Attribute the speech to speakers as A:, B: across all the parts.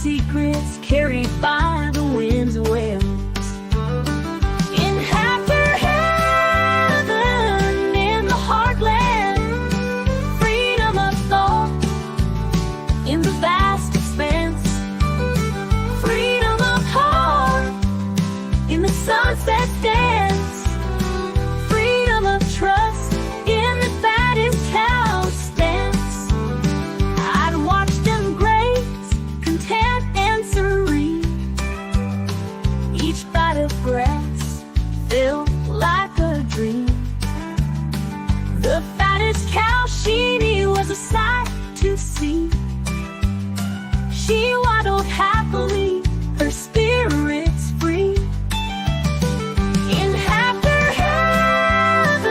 A: secrets carried by the wind's wails. In heifer heaven, in the heartland, freedom of thought in the vast expanse, freedom of heart in the sunset's dance, freedom of trust in the fattest cow's stance. I'd watch them graze, content and serene, each bite of grass felt like a dream. The fattest cow, Sheni, was a sight to see. She waddled happily, her spirits free. In heifer heaven,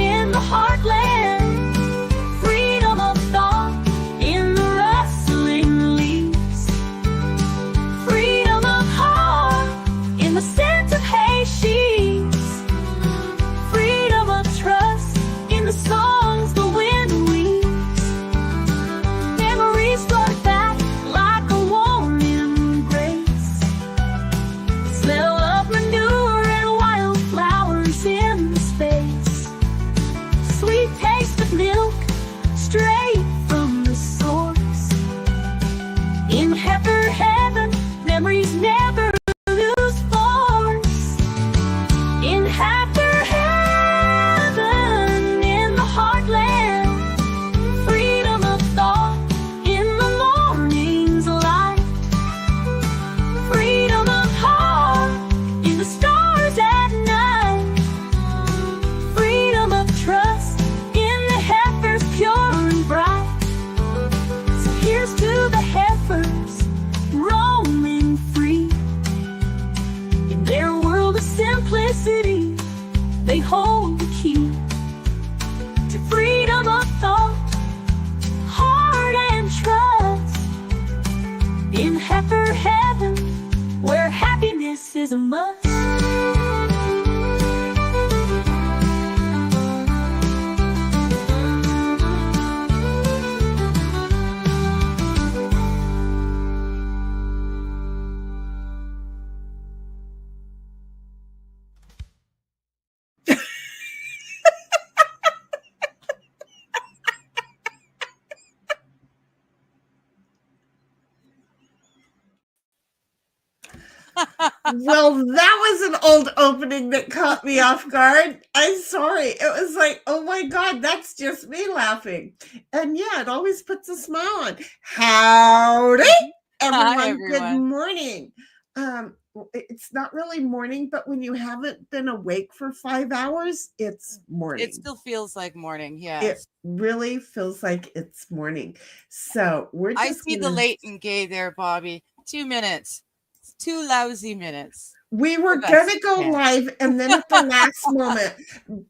A: in the heartland, freedom of thought in the rustling leaves, freedom of heart in the scent of hay sheaves, freedom of trust in the songs the wind weaves. Memories float back like a warm embrace, smell of manure and wildflowers in space, sweet taste of milk straight from the source. In heifer heaven, memories never lose force. In heifer heaven, in the heartland, freedom of thought in the morning's light, freedom of heart in the stars at night, freedom of trust in the heifers pure and bright. So here's to the heifers roaming free. In their world of simplicity, they hold the key to freedom of thought, heart and trust. In heifer heaven, where happiness is a must.
B: Well, that was an old opening that caught me off guard. I'm sorry. It was like, oh my God, that's just me laughing. And yeah, it always puts a smile on. Howdy, everyone.
C: Hi,
B: Good
C: everyone.
B: morning. It's not really morning, but when you haven't been awake for 5 hours, it's morning.
C: It still feels like morning,
B: It
C: yes.
B: really feels like it's morning. So we're
C: I
B: just
C: see the late and gay there, Bobby. 2 minutes. 2 lousy minutes.
B: We were
C: The best
B: going to go
C: you can.
B: live, and then at the last moment,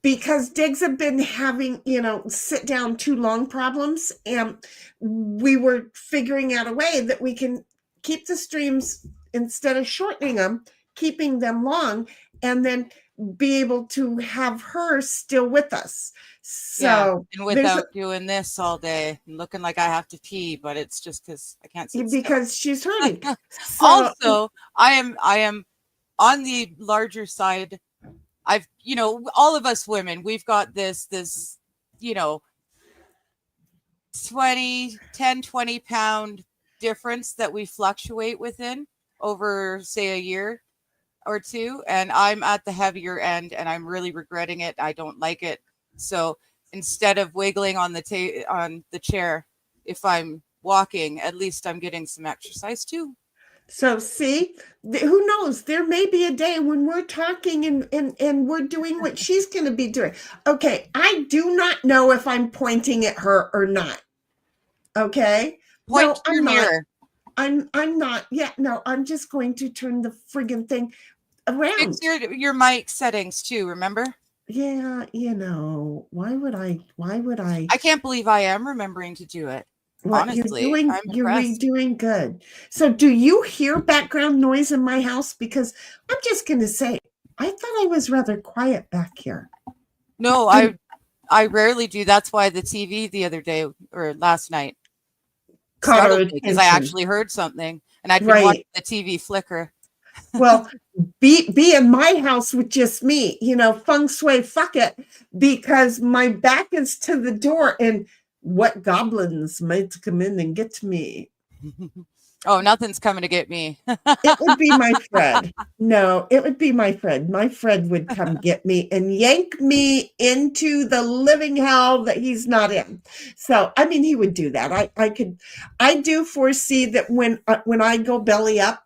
B: because Diggs have been having, sit down too long problems, and we were figuring out a way that we can keep the streams, instead of shortening them, keeping them long, and then be able to have her still with us. So
C: and without doing this all day and looking like I have to pee, but it's just because I can't sit
B: because she's hurting. So,
C: also, I am on the larger side. I've, all of us women, we've got this, 20 pound difference that we fluctuate within over, say, a year or two. And I'm at the heavier end and I'm really regretting it. I don't like it. So instead of wiggling on the chair, if I'm walking, at least I'm getting some exercise too.
B: So see, who knows? There may be a day when we're talking and we're doing what she's going to be doing. Okay, I do not know if I'm pointing at her or not. Okay,
C: Point to your mirror.
B: I'm not. Yeah, no, I'm just going to turn the friggin' thing around.
C: Fix your mic settings too. Remember?
B: Yeah, why would I?
C: I can't believe I am remembering to do it.
B: Well,
C: honestly,
B: you're doing good. So do you hear background noise in my house? Because I'm just going to say, I thought I was rather quiet back here.
C: No, I rarely do. That's why the TV the other day or last night startled me, because I actually heard something. and I'd been watching
B: Right.
C: the TV flicker.
B: Well, be in my house with just me, feng shui, fuck it, because my back is to the door, and what goblins might come in and get me?
C: Oh, nothing's coming to get me.
B: It would be my Fred. No, it would be my Fred. My Fred would come get me and yank me into the living hell that he's not in. So, I mean, he would do that. I do foresee that when I go belly up,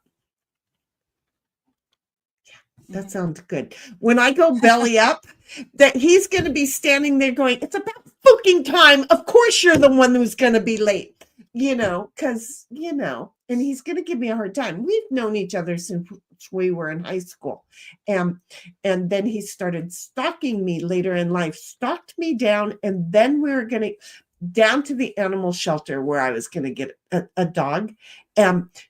B: that sounds good. When I go belly up, that he's going to be standing there going, it's about fucking time. Of course you're the one who's going to be late, because, and he's going to give me a hard time. We've known each other since we were in high school. And then he started stalking me later in life, stalked me down. And then we were going to down to the animal shelter where I was going to get a dog.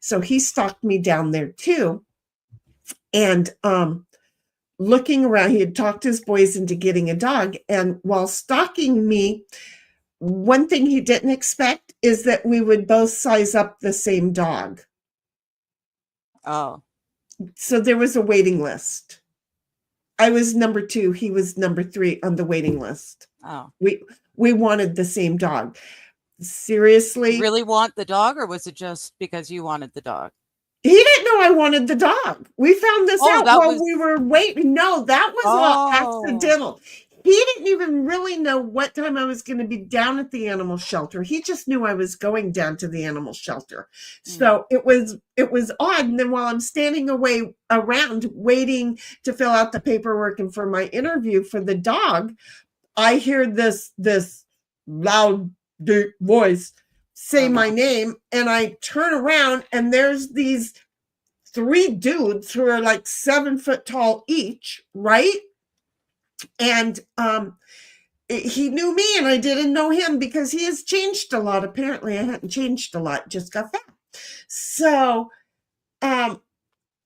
B: So he stalked me down there too. And looking around, he had talked his boys into getting a dog. And while stalking me, one thing he didn't expect is that we would both size up the same dog.
C: Oh.
B: So there was a waiting list. I was number 2. He was number 3 on the waiting list.
C: Oh.
B: We wanted the same dog. Seriously?
C: You really want the dog, or was it just because you wanted the dog?
B: He didn't know I wanted the dog. We found this out while we were waiting. No, that was all accidental. He didn't even really know what time I was going to be down at the animal shelter. He just knew I was going down to the animal shelter. So it was odd. And then while I'm standing around waiting to fill out the paperwork and for my interview for the dog, I hear this loud, deep voice say my name, and I turn around, and there's these 3 dudes who are like 7 foot tall each, right? And he knew me, and I didn't know him because he has changed a lot. Apparently, I hadn't changed a lot, just got fat. So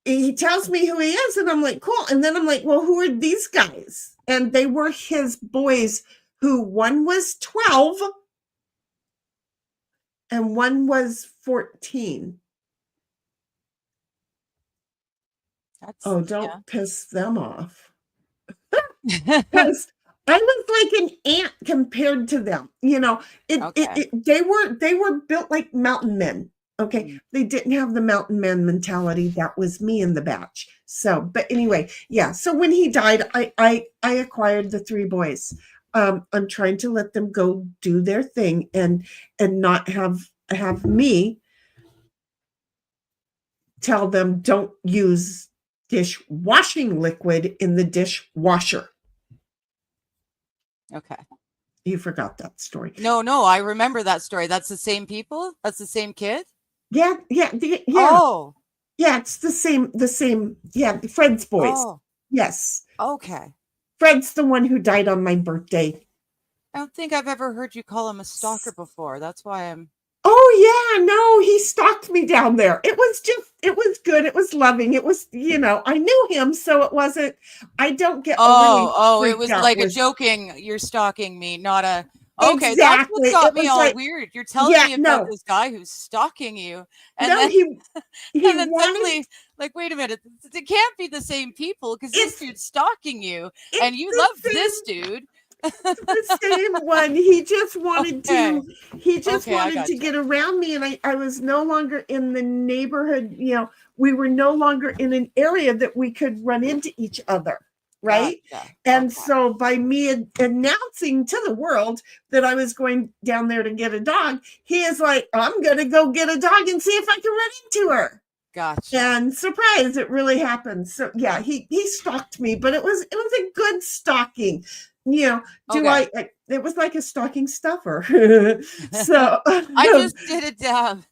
B: he tells me who he is, and I'm like, cool. And then I'm like, well, who are these guys? And they were his boys, who one was 12 and one was 14. Don't piss them off. Because I was like an ant compared to them. They were built like mountain men. Okay. They didn't have the mountain man mentality. That was me in the batch. So, but anyway, yeah. So when he died, I acquired the 3 boys. I'm trying to let them go do their thing and not have me tell them don't use dishwashing liquid in the dishwasher.
C: Okay.
B: You forgot that story.
C: No, I remember that story. That's the same people? That's the same kid?
B: Yeah.
C: Oh.
B: Yeah, it's the same. Yeah, Fred's boys. Oh. Yes.
C: Okay.
B: Fred's the one who died on my birthday.
C: I don't think I've ever heard you call him a stalker before. That's why I'm...
B: Oh, yeah, no, he stalked me down there. It was good. It was loving. It was, I knew him, so it wasn't, I don't get
C: it was like a joking, you're stalking me, not a... Okay, exactly. That's what got me all like, weird. You're telling me about this guy who's stalking you. And then, he and then suddenly, like, wait a minute, it can't be the same people because this dude's stalking you and you love this dude.
B: The same one. He just wanted to get around me, and I was no longer in the neighborhood. We were no longer in an area that we could run into each other. Right. And so by me announcing to the world that I was going down there to get a dog, he is like, I'm going to go get a dog and see if I can run into her.
C: Gotcha.
B: And surprise, it really happened. So yeah, he stalked me, but it was a good stalking. It was like a stocking stuffer. So
C: I just did a dab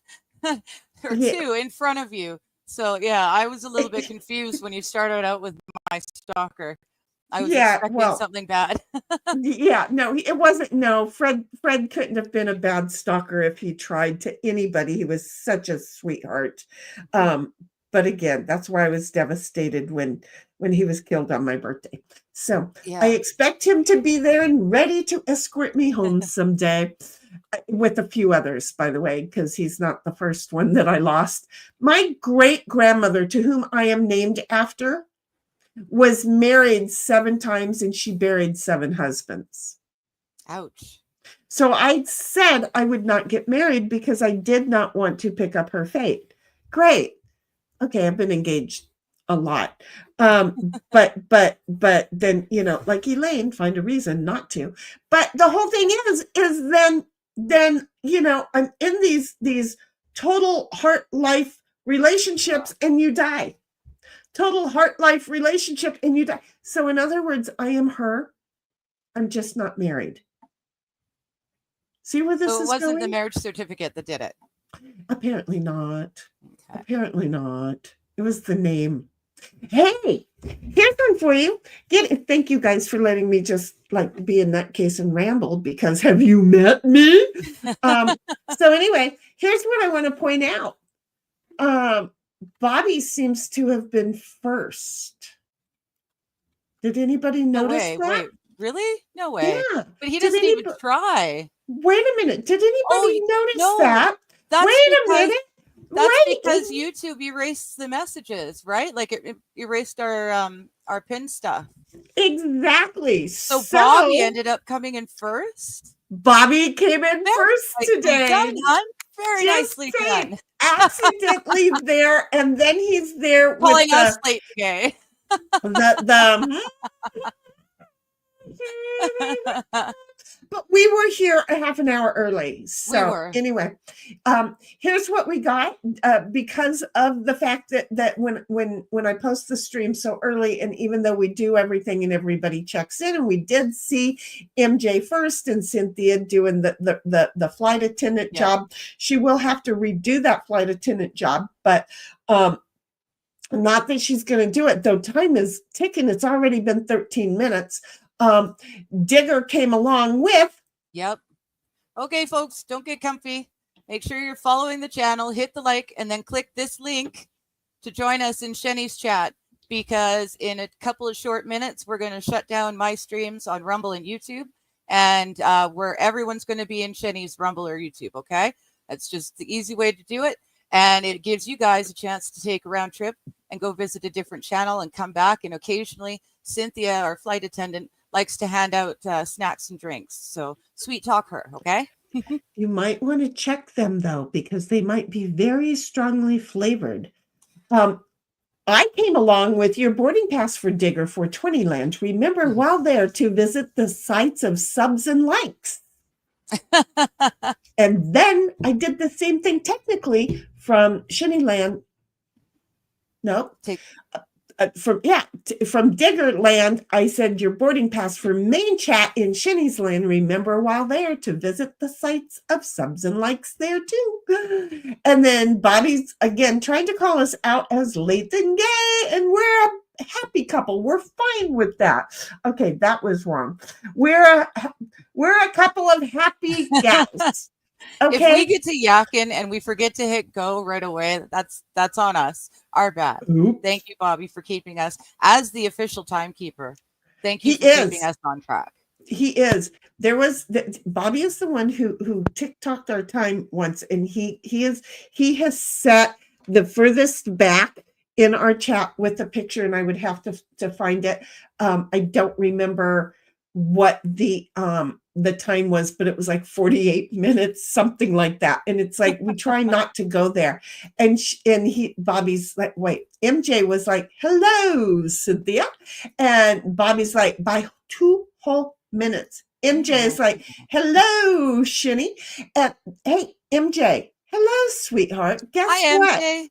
C: or 2 in front of you. So yeah, I was a little bit confused when you started out with my stalker. I was expecting something bad.
B: It wasn't. No, Fred couldn't have been a bad stalker if he tried to anybody. He was such a sweetheart. But again, that's why I was devastated when he was killed on my birthday. So I expect him to be there and ready to escort me home someday. with a few others, by the way, because he's not the first one that I lost. My great-grandmother, to whom I am named after, was married 7 times and she buried 7 husbands.
C: Ouch.
B: So I said I would not get married because I did not want to pick up her fate. Great. Okay, I've been engaged a lot. But then, like Elaine, find a reason not to. But the whole thing is then, I'm in these total heart life relationships and you die. Total heart life relationship and you die. So in other words, I am her. I'm just not married. See where this
C: So it
B: is
C: wasn't
B: going?
C: the marriage certificate that did it.
B: Apparently not.
C: Okay.
B: Apparently not. It was the name. Hey, here's one for you. Thank you guys for letting me just like be a nutcase and ramble, because have you met me? So anyway, here's what I want to point out. Bobby seems to have been first. Did anybody notice that?
C: Wait, really? No way.
B: Yeah.
C: But he doesn't even try.
B: Wait a minute. Did anybody notice
C: no.
B: that?
C: That's
B: Wait a
C: because-
B: minute.
C: That's because YouTube erased the messages, right? Like it erased our pin stuff.
B: Exactly.
C: So Bobby ended up coming in first.
B: Bobby came in first today.
C: Done, hon. Very nicely done.
B: Accidentally there, and then he's there
C: Pulling
B: with
C: us late today.
B: But we were here a half an hour early. So anyway, here's what we got because of the fact that when I post the stream so early, and even though we do everything and everybody checks in, and we did see MJ first and Cynthia doing the flight attendant job, she will have to redo that flight attendant job, but not that she's going to do it, though time is ticking. It's already been 13 minutes. Digger came along with.
C: Yep. Okay, folks, don't get comfy. Make sure you're following the channel, hit the like, and then click this link to join us in Sheni's chat, because in a couple of short minutes, we're going to shut down my streams on Rumble and YouTube, and where everyone's going to be in Sheni's Rumble or YouTube, okay? That's just the easy way to do it, and it gives you guys a chance to take a round trip and go visit a different channel and come back, and occasionally Cynthia, our flight attendant, likes to hand out snacks and drinks. So sweet talk her, okay?
B: You might want to check them, though, because they might be very strongly flavored. I came along with your boarding pass for Digger for 20 Land. Remember, while there, to visit the sites of subs and likes. And then I did the same thing technically from Sheni Land. No. From Digger Land, I said your boarding pass for main chat in Sheni's Land. Remember, while there, to visit the sites of subs and likes there too. And then Bobby's again trying to call us out as late and gay, and we're a happy couple. We're fine with that. Okay, that was wrong. We're a couple of happy gals. Okay.
C: If we get to yakking and we forget to hit go right away, that's on us. Our bad.
B: Oops.
C: Thank you, Bobby, for keeping us as the official timekeeper. Thank you for keeping us on track.
B: He is. Bobby is the one who TikToked our time once, and he has set the furthest back in our chat with a picture, and I would have to find it. I don't remember what the time was, but it was like 48 minutes, something like that. And it's like, we try not to go there. And Bobby's like, wait, MJ was like, hello, Cynthia. And Bobby's like, by 2 whole minutes. MJ is like, hello, Sheni. And hey, MJ, hello, sweetheart. Guess what?
C: MJ.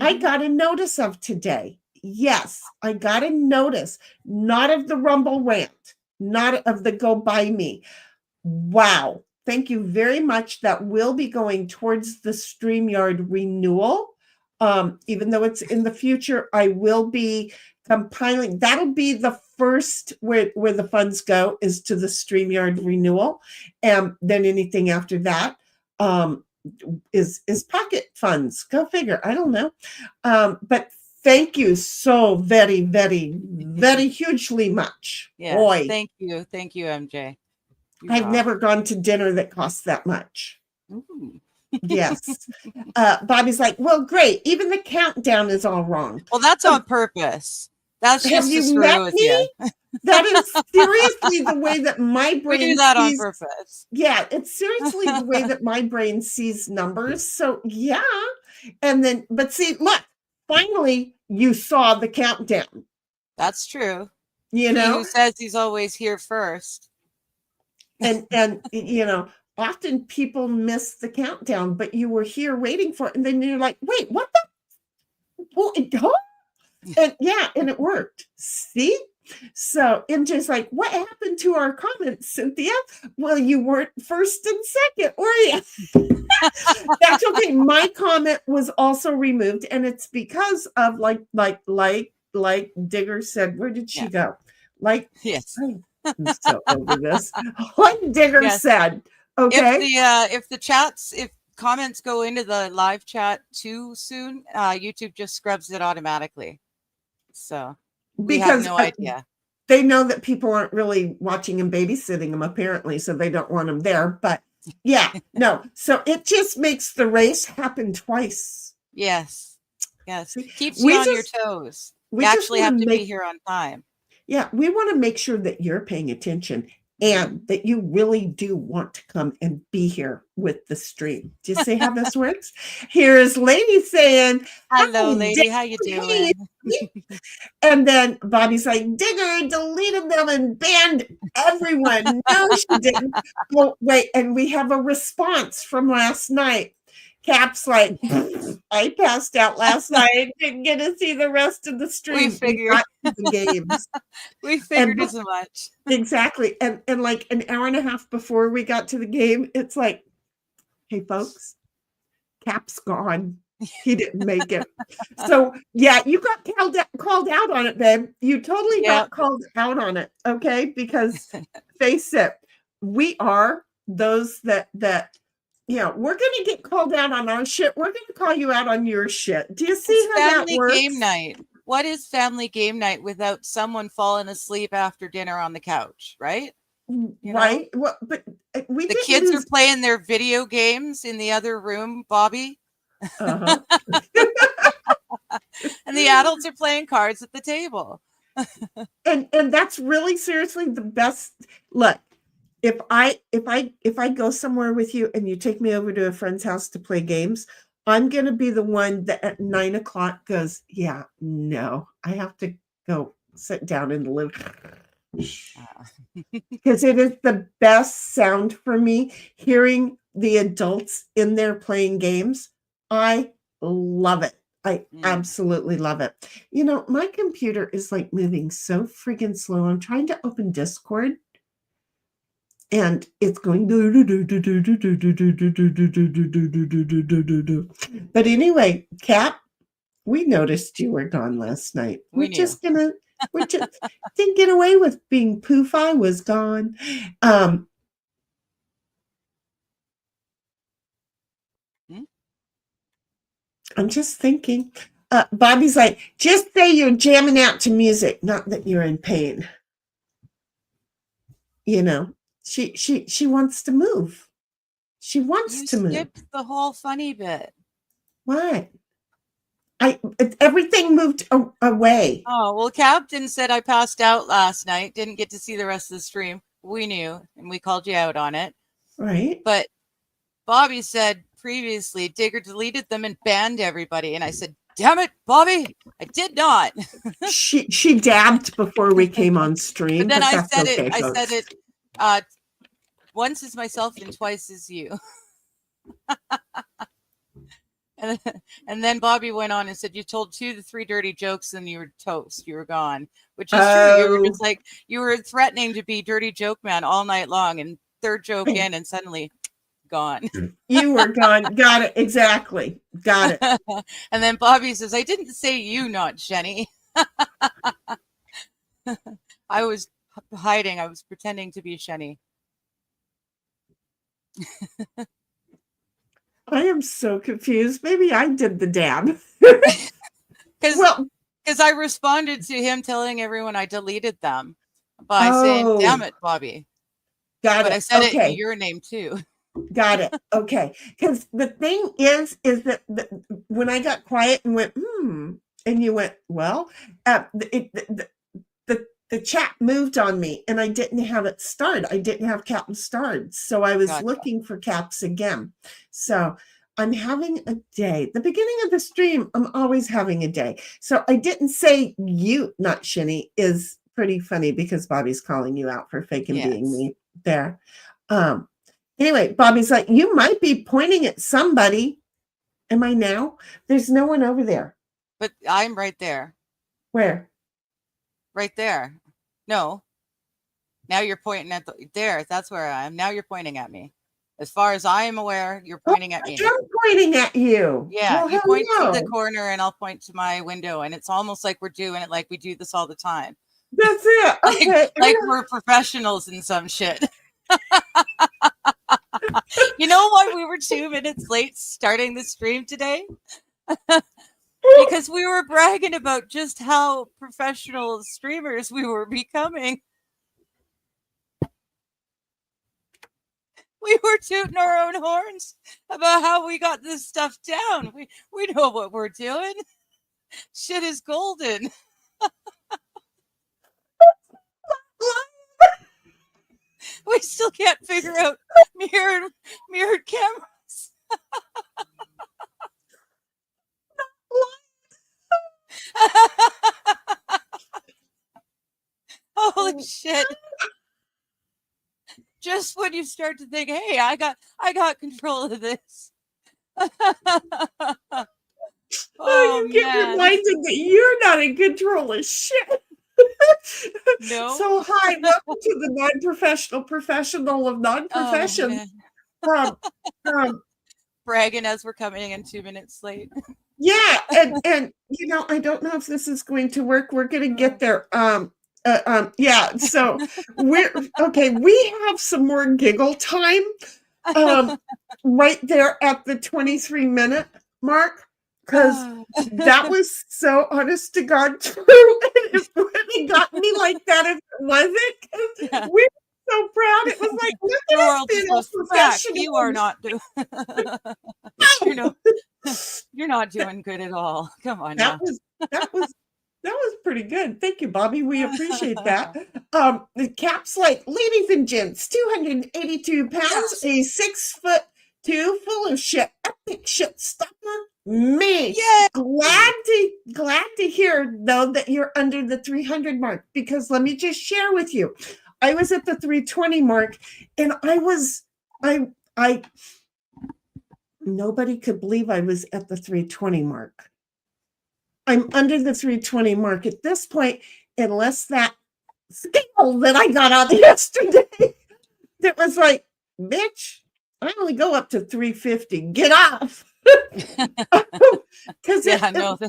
B: I got a notice of today. Yes, I got a notice, not of the Rumble rant, not of the go by me. Wow. Thank you very much. That will be going towards the StreamYard renewal. Even though it's in the future, I will be compiling. That'll be the first where the funds go, is to the StreamYard renewal. And then anything after that is pocket funds. Go figure. I don't know. But thank you so very, very, very hugely much.
C: Yeah.
B: Boy.
C: Thank you. Thank you, MJ.
B: I've never gone to dinner that costs that much.
C: Ooh.
B: Yes. Bobby's like, well, great. Even the countdown is all wrong.
C: Well, that's on purpose. That's
B: Have
C: just to
B: you
C: screw
B: met
C: with
B: me?
C: you.
B: That is seriously the way that my
C: We
B: brain
C: do that on
B: sees.
C: purpose.
B: Yeah, it's seriously the way that my brain sees numbers. So yeah. And then, but see, look, finally you saw the countdown.
C: That's true.
B: You
C: He
B: know,
C: who says he's always here first.
B: and you know, often people miss the countdown, but you were here waiting for it, and then you're like, wait, what the? Well, and yeah, and it worked. See? So MJ's like, what happened to our comments, Cynthia? Well, you weren't first and second, were you? That's okay. My comment was also removed, and it's because of like Digger said. Where did she go? Like,
C: yes.
B: I'm so over this. Like Digger said, okay.
C: If comments go into the live chat too soon, YouTube just scrubs it automatically. So we have no idea.
B: They know that people aren't really watching and babysitting them, apparently, so they don't want them there. But yeah, no. So it just makes the race happen twice.
C: Yes. Keeps you on your toes. You actually have to be here on time.
B: Yeah, we want to make sure that you're paying attention and that you really do want to come and be here with the stream. Do you see how this works? Here's Lady saying,
C: hello, Lady. How you doing?
B: And then Bobby's like, Digger deleted them and banned everyone. No, she didn't. Well, wait, and we have a response from last night. Cap's like, I passed out last night. Didn't get to see the rest of the stream.
C: We figured
B: the games.
C: We figured as much.
B: Exactly. And like an hour and a half before we got to the game, it's like, hey folks, Cap's gone. He didn't make it. So yeah, you got called out on it, babe. You totally got called out on it. Okay. Because face it, we are those that we're going to get called out on our shit. We're going to call you out on your shit. Do you see how that works?
C: Family game night. What is family game night without someone falling asleep after dinner on the couch, right?
B: Right. Well, but
C: the kids are playing their video games in the other room, Bobby.
B: Uh-huh.
C: And the adults are playing cards at the table.
B: and that's really seriously the best. Look, if I go somewhere with you and you take me over to a friend's house to play games, I'm going to be the one that at 9 o'clock goes, yeah, no, I have to go sit down in the living room. Because it is the best sound for me, hearing the adults in there playing games. I love it. I absolutely love it. My computer is like moving so friggin' slow. I'm trying to open Discord. And it's going. But anyway, Kat, we noticed you were gone last night. We just didn't get away with being poof. I was gone. I'm just thinking. Bobby's like, just say you're jamming out to music, not that you're in pain. She wants to move. She wants to move.
C: You skipped the whole funny bit.
B: What? Everything moved away.
C: Oh, well, Captain said I passed out last night. Didn't get to see the rest of the stream. We knew, and we called you out on it.
B: Right.
C: But Bobby said previously, Digger deleted them and banned everybody. And I said, damn it, Bobby, I did not.
B: She dabbed before we came on stream.
C: But then I said it once as myself and twice as you. And then Bobby went on and said, you told 2 to 3 dirty jokes and you were toast. You were gone, which is true. You were just like, you were threatening to be dirty joke man all night long, and third joke in and suddenly gone.
B: You were gone. Got it. Exactly. Got it.
C: And then Bobby says, I didn't say you, not Sheni. I was hiding. I was pretending to be Sheni.
B: I am so confused. Maybe I did the dab.
C: Because I responded to him telling everyone I deleted them by saying, damn it, Bobby.
B: Got
C: But I
B: it.
C: said it in
B: Okay.
C: your name too.
B: Got it. Okay. Because the thing is that when I got quiet and went, and you went, well, the chat moved on me and I didn't have it started. I didn't have caps started. So I was
C: Gotcha.
B: looking for caps again. So I'm having a day. The beginning of the stream, I'm always having a day. So I didn't say you, not Sheni, is pretty funny because Bobby's calling you out for faking being
C: Yes.
B: me there. Anyway, Bobby's like, you might be pointing at somebody. Am I now? There's no one over there.
C: But I'm right there.
B: Where?
C: Right there. No. Now you're pointing at there. That's where I am. Now you're pointing at me. As far as I am aware, you're pointing at me.
B: I'm pointing at you.
C: Yeah,
B: well,
C: you point
B: hello.
C: to the corner and I'll point to my window, and it's almost like we're doing it like we do this all the time.
B: That's it. Okay.
C: Like we're professionals in some shit. You know why we were 2 minutes late starting the stream today? Because we were bragging about just how professional streamers we were becoming. We were tooting our own horns about how we got this stuff down. We know what we're doing. Shit is golden. We still can't figure out mirrored cameras. Holy shit. Just when you start to think, hey, I got control of this.
B: You get reminded that you're not in control of shit.
C: No.
B: So hi, welcome to the non-professional professional of non-professions.
C: Bragging as we're coming in 2 minutes late.
B: Yeah, and you know, I don't know if this is going to work. We're going to get there. Yeah, so we're okay. We have some more giggle time right there at the 23-minute mark, because that was so honest to God true, and it really got me like that if it wasn't. Yeah. We were so proud. It was like, look at us being all professional.
C: You are not doing you're not doing good at all. Come on now.
B: That was pretty good. Thank you, Bobby. We appreciate that. The cap's like, ladies and gents, 282 pounds, a 6'2", full of shit, epic shit stopper. Me. Yeah. Glad to hear though that you're under the 300 mark, because let me just share with you. I was at the 320 mark and nobody could believe I was at the 320 mark. I'm under the 320 mark at this point, unless that scale that I got on yesterday that was like, bitch, I only go up to 350. Get off. Because
C: there's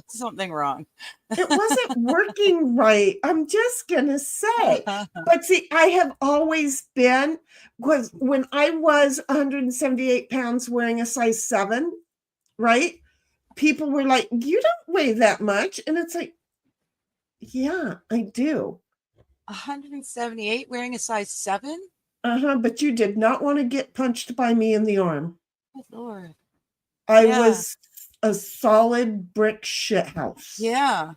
C: something wrong.
B: It wasn't working right. I'm just gonna say. But see, I have always been, because when I was 178 pounds wearing a size 7, right? People were like, you don't weigh that much. And it's like, yeah, I do.
C: 178 wearing a size 7?
B: But you did not want to get punched by me in the arm.
C: Good Lord.
B: I was a solid brick shit house.
C: Yeah.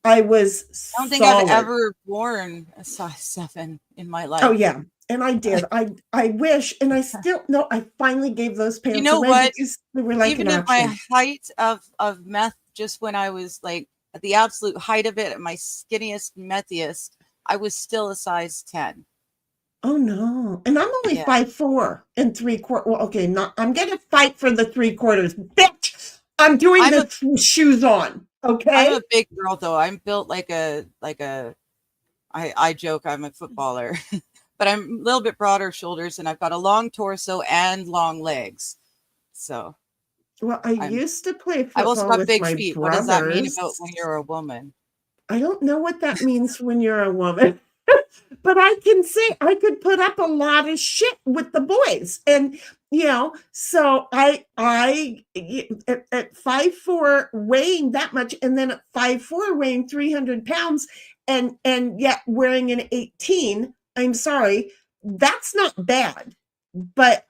B: I was
C: I don't think I've ever worn a size 7 in my life.
B: Oh, yeah. And I did. I wish, and I still, no, I finally gave those pants
C: away. You know
B: what? Because they were like
C: even at my height of meth, just when I was like at the absolute height of it, at my skinniest, methiest, I was still a size 10.
B: Oh no. And I'm only 5'4" and 3/4. Well, okay, I'm gonna fight for the 3/4. Bitch! I'm doing the shoes on. Okay.
C: I'm a big girl though. I'm built like I joke I'm a footballer. But I'm a little bit broader shoulders, and I've got a long torso and long legs. So,
B: well, I used to play football.
C: I've also got big
B: my
C: feet.
B: brothers.
C: What does that mean about when you're a woman?
B: I don't know what that means when you're a woman, but I can say I could put up a lot of shit with the boys, and you know. So I at 5'4" weighing that much, and then at 5'4" weighing 300 pounds, and yet wearing an 18. I'm sorry, that's not bad. But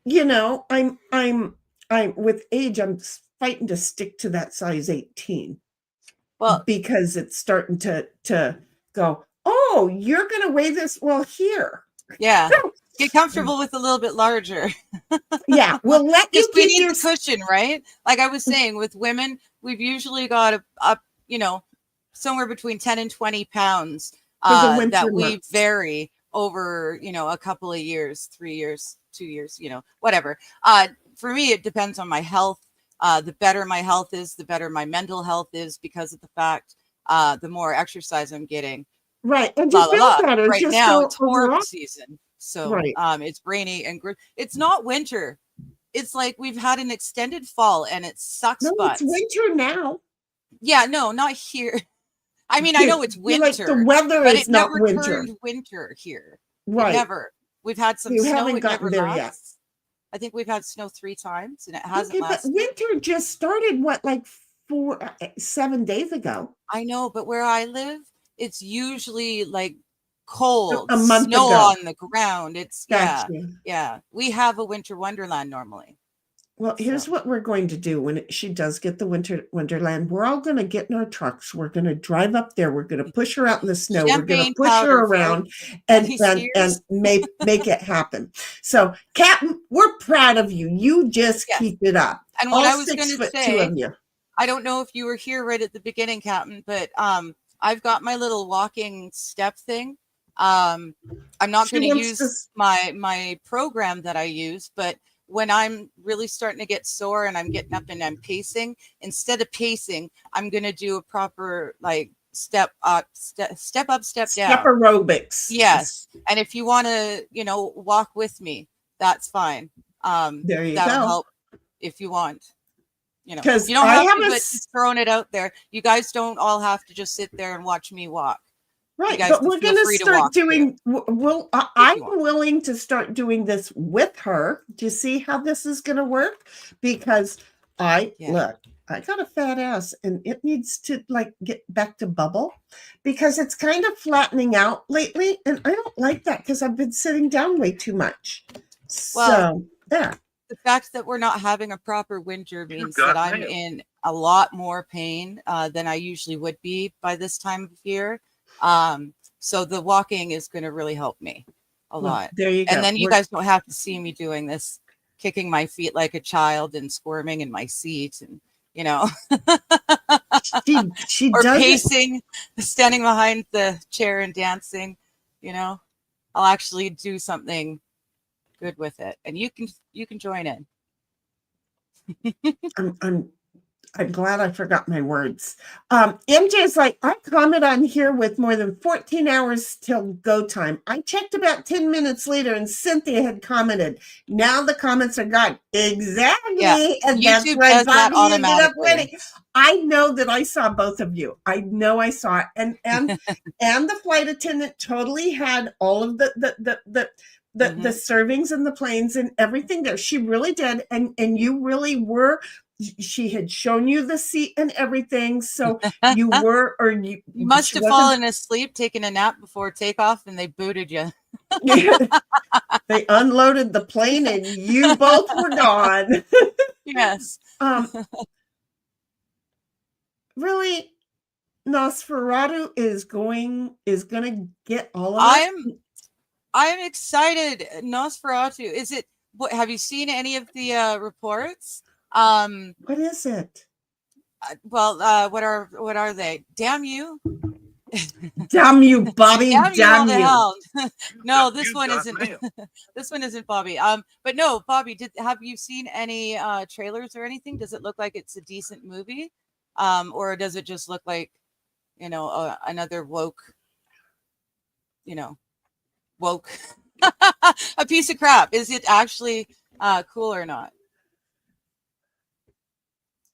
B: you know, I'm with age, I'm fighting to stick to that size 18
C: Well,
B: because it's starting to go, oh, you're gonna weigh this. Well, here.
C: yeah. Get comfortable with a little bit larger.
B: Yeah, we'll let you
C: Because we
B: keep
C: need
B: your
C: the cushion, right? Like I was saying, with women, we've usually got up, you know, somewhere between 10 and 20 pounds
B: for the winter
C: that we
B: months.
C: vary over, you know, a couple of years, 3 years, 2 years, you know, whatever. For me, it depends on my health. The better my health is, the better my mental health is, because of the fact the more exercise I'm getting.
B: Right, and
C: La
B: you
C: la
B: feel
C: la.
B: better
C: Right
B: just
C: now, it's
B: overall.
C: horse season, so
B: Right.
C: it's rainy and it's not winter. It's like we've had an extended fall, and it sucks
B: No, it's
C: butts.
B: winter now.
C: Yeah, no, not here. I mean, I
B: Here,
C: know it's
B: you're like, the
C: winter,
B: weather
C: but
B: is
C: it
B: not
C: never
B: winter.
C: turned winter here. It
B: Right.
C: never. We've had some
B: You
C: snow.
B: haven't
C: It
B: gotten
C: never
B: there yet.
C: lasts. I think we've had snow 3 times, and it hasn't
B: Okay, but
C: lasted.
B: winter just started, what, like 7 days ago?
C: I know, but where I live, it's usually like cold,
B: A month
C: snow
B: ago.
C: on the ground. It's
B: Gotcha.
C: yeah. We have a winter wonderland normally.
B: Well, here's
C: So.
B: what we're going to do when she does get the winter wonderland. We're all going to get in our trucks. We're going to drive up there. We're going to push her out in the snow. We're going to
C: Champagne
B: push her
C: powder,
B: around
C: folks.
B: and
C: Any
B: and
C: Sears?
B: make it happen. So, Captain, we're proud of you. You just
C: Yes.
B: keep it up.
C: And what
B: All
C: I was going to
B: 6'2"
C: say,
B: of you.
C: I don't know if you were here right at the beginning, Captain, but I've got my little walking step thing. I'm not
B: She
C: going to
B: wants
C: use
B: to
C: my program that I use, but when I'm really starting to get sore and I'm getting up and I'm pacing, instead of pacing, I'm going to do a proper like step up, step down.
B: step aerobics.
C: Yes. And if you want to, you know, walk with me, that's fine.
B: There you
C: that'll
B: go.
C: help if you want. You know,
B: 'Cause
C: you don't
B: I
C: have
B: have
C: to,
B: a
C: but
B: s-
C: just throwing it out there. You guys don't all have to just sit there and watch me walk.
B: Right,
C: guys
B: but
C: can
B: we're
C: feel
B: going to
C: free to
B: start
C: walk too.
B: doing.
C: you
B: I'm
C: want.
B: willing to start doing this with her to see how this is going to work, because I got a fat ass and it needs to like get back to bubble, because it's kind of flattening out lately, and I don't like that because I've been sitting down way too much.
C: Well,
B: So there.
C: The fact that we're not having a proper winter means that I'm in a lot more pain than I usually would be by this time of year. So the walking is going to really help me a lot.
B: There you go.
C: And then you guys don't have to see me doing this, kicking my feet like a child and squirming in my seat, and you know,
B: she
C: or
B: does
C: pacing, standing behind the chair and dancing. You know, I'll actually do something good with it, and you can join in.
B: I'm glad I forgot my words. MJ's like, I comment on here with more than 14 hours till go time. I checked about 10 minutes later and Cynthia had commented. Now the comments are gone. Exactly.
C: Yeah.
B: And
C: YouTube
B: that's why
C: does that
B: Bobby ended up
C: automatically.
B: winning. I know that I saw both of you. I know I saw it. And and the flight attendant totally had all of the servings and the planes and everything there. She really did. And you really were. She had shown you the seat and everything, so you were, or you
C: must have fallen asleep, taking a nap before takeoff, and they booted you.
B: They unloaded the plane, and you both were gone.
C: Yes.
B: Really, Nosferatu is going to get all of us.
C: I'm excited. Nosferatu. Is it? What have you seen any of the reports?
B: What is it?
C: Well, what are they? Damn you!
B: Damn you, Bobby! Damn you!
C: Hell. No, this one isn't. This one isn't Bobby. But no, Bobby. Have you seen any trailers or anything? Does it look like it's a decent movie, or does it just look like, you know, another woke? You know, woke. A piece of crap. Is it actually cool or not?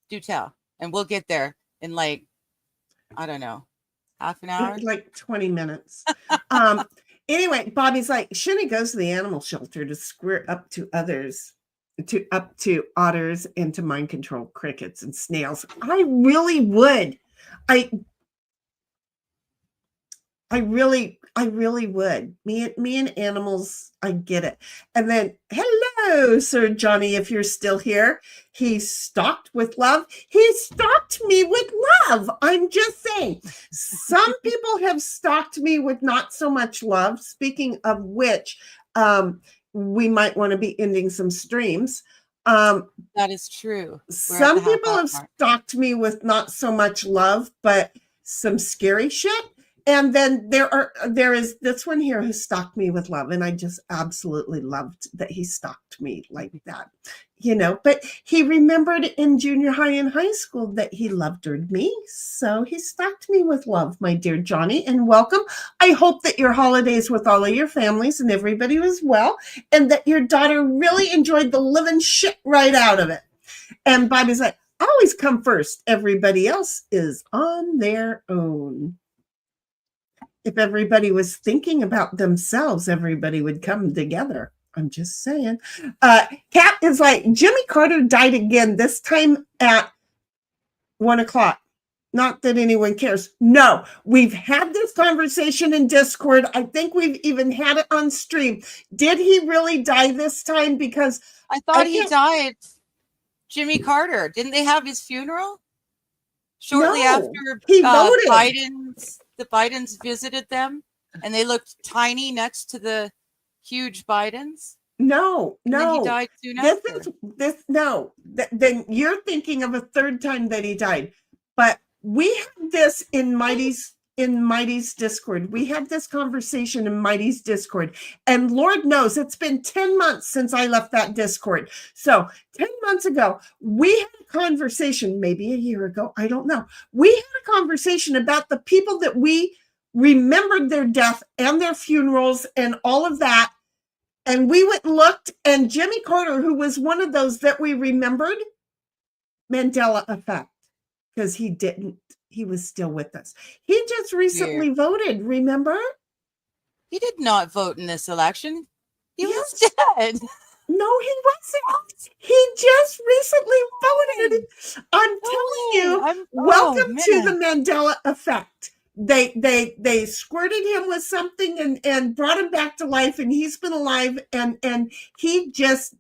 C: Do tell, and we'll get there in like, I don't know, half an hour,
B: like 20 minutes. Anyway, Bobby's like, Sheni goes to the animal shelter to square up to others, up to otters, and to mind control crickets and snails. I really would. I really would. Me and animals, I get it. And then, hello, Sir Johnny, if you're still here. He's stocked with love. He stocked me with love. I'm just saying. Some people have stocked me with not so much love. Speaking of which, we might want to be ending some streams.
C: That is true.
B: Some people have stocked me with not so much love, but some scary shit. And then there is this one here who stalked me with love, and I just absolutely loved that he stalked me like that, but he remembered in junior high and high school that he loved me, so he stalked me with love, my dear Johnny, and welcome. I hope that your holidays with all of your families and everybody was well, and that your daughter really enjoyed the living shit right out of it. And Bobby's like, always come first. Everybody else is on their own. If everybody was thinking about themselves, everybody would come together. I'm just saying. Kat is like, Jimmy Carter died again, this time at 1:00. Not that anyone cares. No, we've had this conversation in Discord. I think we've even had it on stream. Did he really die this time? Because
C: I thought he died. Jimmy Carter. Didn't they have his funeral? Shortly after
B: he voted.
C: The Bidens visited them, and they looked tiny next to the huge Bidens.
B: No.
C: He died soon after.
B: Then you're thinking of a third time that he died. But we had this in Mighty's Discord. We had this conversation in Mighty's Discord. And Lord knows it's been 10 months since I left that Discord. So 10 months ago, we had a conversation, maybe a year ago, I don't know. We had a conversation about the people that we remembered their death and their funerals and all of that. And we went and looked, and Jimmy Carter, who was one of those that we remembered, Mandela effect, because he didn't. He was still with us. He just recently voted, remember?
C: He did not vote in this election. He was dead.
B: No, he wasn't. He just recently voted. I'm telling you, welcome to the Mandela effect. They squirted him with something and brought him back to life, and he's been alive, and he just,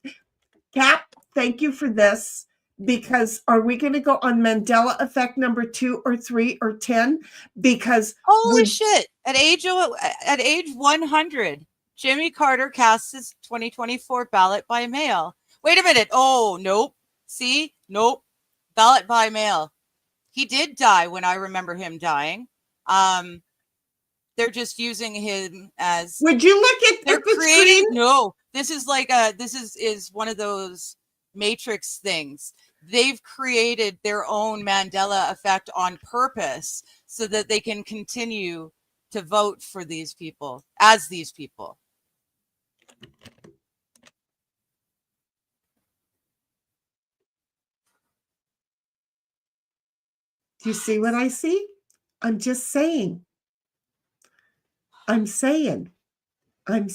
B: Cap, thank you for this. Because are we going to go on Mandela effect number 2 or 3 or 10? Because
C: holy shit! At age 100, Jimmy Carter casts his 2024 ballot by mail. Wait a minute! Oh nope. See, nope. Ballot by mail. He did die when I remember him dying. They're just using him as.
B: Would you look at the screen?
C: No, this is like this is one of those Matrix things. They've created their own Mandela effect on purpose so that they can continue to vote for these people as these people.
B: Do you see what I see? I'm just saying. I'm saying. I'm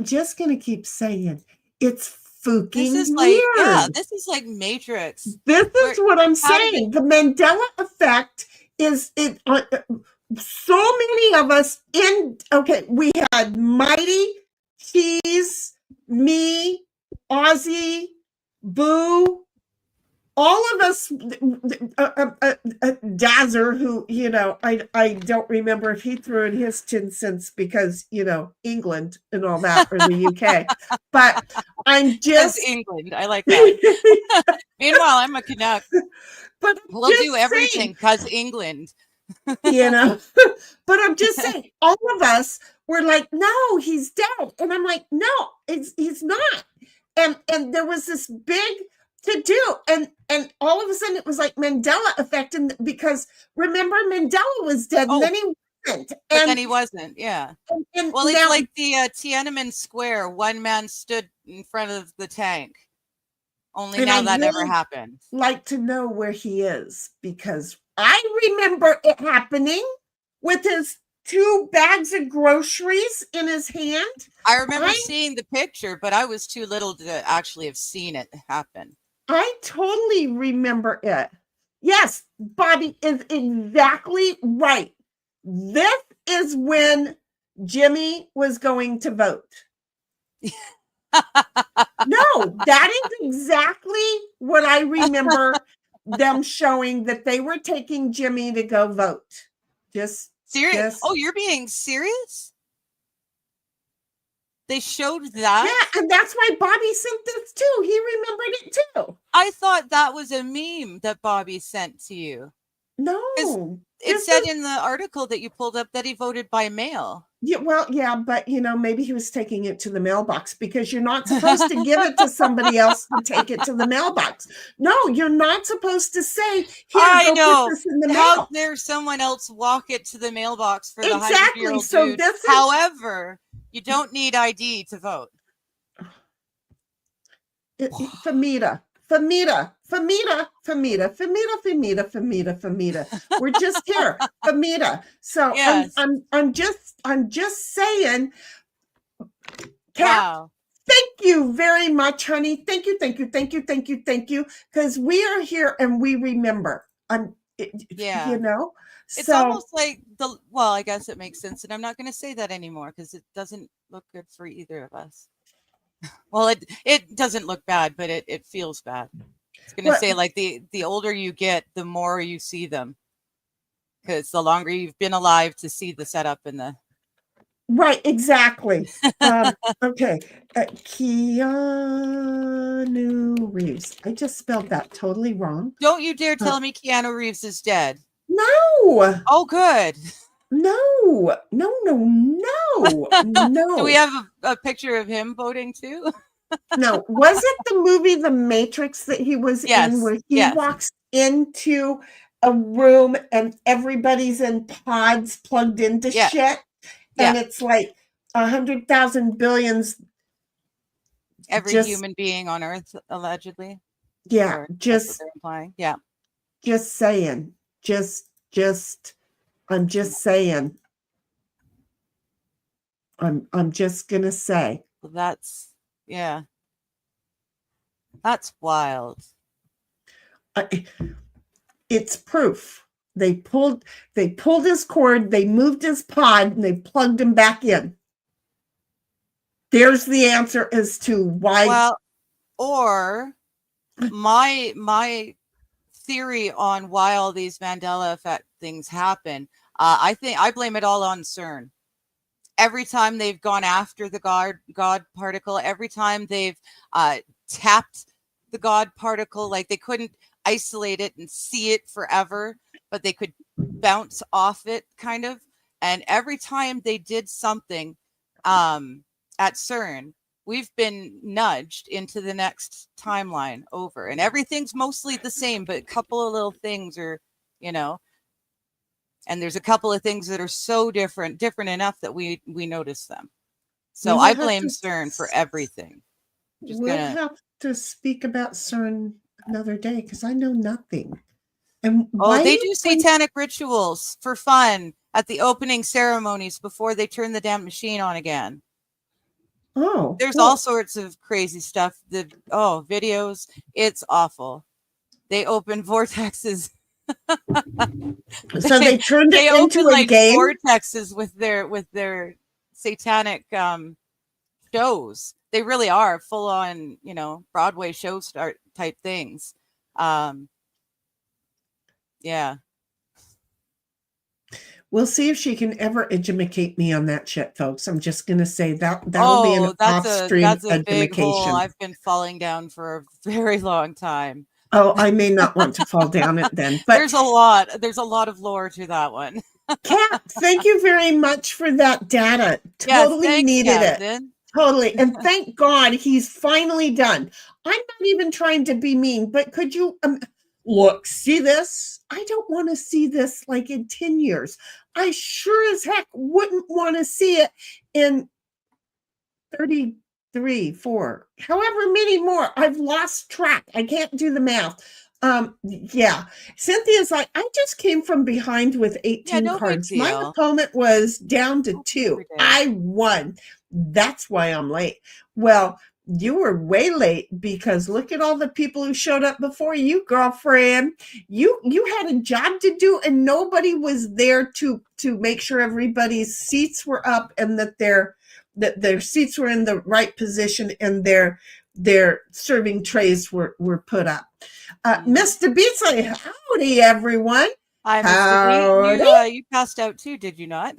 B: just going to keep saying. It's fucking weird.
C: This is like Matrix.
B: This is what I'm saying. The Mandela effect is it. So many of us we had Mighty, Cheese, me, Ozzy, Boo, all of us, Dazzer, who, I don't remember if he threw in his 10 cents because, England and all that, or the UK. But I'm just.
C: England. I like that. Meanwhile, I'm a Canuck.
B: But
C: we'll do everything because England.
B: But I'm just saying, all of us were like, no, he's dead. And I'm like, no, he's not. And there was this big to do, and all of a sudden it was like Mandela effect, and because remember Mandela was dead, and then he wasn't,
C: and then he wasn't. Yeah.
B: And
C: well, it's like the Tiananmen Square. One man stood in front of the tank. Only now that never happened.
B: Like to know where he is, because I remember it happening with his 2 bags of groceries in his hand.
C: I remember seeing the picture, but I was too little to actually have seen it happen.
B: I totally remember it. Yes, Bobby is exactly right. This is when Jimmy was going to vote. No, that is exactly what I remember them showing, that they were taking Jimmy to go vote. Just
C: Serious? Oh, you're being serious? They showed that?
B: Yeah, and that's why Bobby sent this too. He remembered it too.
C: I thought that was a meme that Bobby sent to you.
B: No.
C: It said in the article that you pulled up that he voted by mail.
B: Yeah, well, yeah, but maybe he was taking it to the mailbox, because you're not supposed to give it to somebody else to take it to the mailbox. No, you're not supposed to say, "Here,
C: I
B: go
C: know.
B: put this in the
C: How
B: mail."
C: dare someone else walk it to the mailbox for the
B: Exactly.
C: 100-year-old
B: So
C: dude.
B: this is,
C: However, you don't need ID to vote.
B: Famita. We're just here. Famita. So
C: Yes.
B: I'm just saying, Kat,
C: Wow.
B: thank you very much, honey. Thank you. Because we are here and we remember.
C: Yeah.
B: You know?
C: It's
B: So
C: almost like well, I guess it makes sense. And I'm not going to say that anymore because it doesn't look good for either of us. Well, it doesn't look bad, but it feels bad. It's going to say, like, the older you get, the more you see them, because the longer you've been alive to see the setup and the
B: right, exactly. Okay, Keanu Reeves. I just spelled that totally wrong.
C: Don't you dare tell me Keanu Reeves is dead.
B: No.
C: Oh, good.
B: No.
C: Do we have a picture of him voting too?
B: No. Was it the movie The Matrix that he was in, where he walks into a room and everybody's in pods plugged into shit? And it's like 100,000 billions.
C: Every human being on Earth, allegedly.
B: Yeah,
C: just implying. Yeah.
B: Just saying. I'm just saying. I'm just gonna say.
C: Well, that's wild.
B: It's proof. They pulled his cord, they moved his pod, and they plugged him back in. There's the answer as to why.
C: Well, or my theory on why all these Mandela effect things happen, I think I blame it all on CERN. Every time they've gone after the God particle, every time they've tapped the God particle, like they couldn't isolate it and see it forever, but they could bounce off it, kind of. And every time they did something at CERN, we've been nudged into the next timeline over, and everything's mostly the same, but a couple of little things are, and there's a couple of things that are so different enough that we notice them. So I blame CERN for everything.
B: We'll have to speak about CERN another day, because I know nothing. And
C: they do satanic rituals for fun at the opening ceremonies before they turn the damn machine on again.
B: Oh,
C: there's all sorts of crazy stuff. Videos. It's awful. They open vortexes.
B: So they turned it into
C: open,
B: a game.
C: Vortexes with their satanic shows. They really are full on, Broadway show type things. Yeah.
B: We'll see if she can ever educate me on that shit, folks. I'm just going to say that'll be an off-stream education.
C: I've been falling down for a very long time.
B: Oh, I may not want to fall down it then. But
C: there's a lot of lore to that one.
B: Kat, thank you very much for that data. Totally needed it. Totally. And thank God he's finally done. I'm not even trying to be mean, but could you look, see this? I don't want to see this like in 10 years. I sure as heck wouldn't want to see it in 33, 4, however many more. I've lost track. I can't do the math. Yeah. Cynthia's like, I just came from behind with 18 cards. My opponent was down to 2. I won. That's why I'm late. Well, you were way late because look at all the people who showed up before you, girlfriend. You had a job to do and nobody was there to make sure everybody's seats were up and that their seats were in the right position and their serving trays were put up. Mr. Beatsley, howdy everyone.
C: Hi, Mr.
B: Howdy.
C: B. You passed out too, did you not?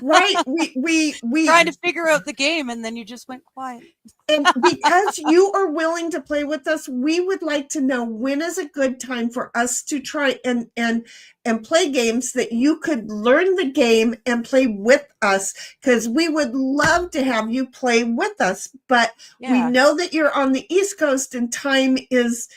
B: Right. We
C: Trying to figure out the game and then you just went quiet.
B: And because you are willing to play with us, we would like to know when is a good time for us to try and play games that you could learn the game and play with us, because we would love to have you play with us. But we know that you're on the East Coast and time is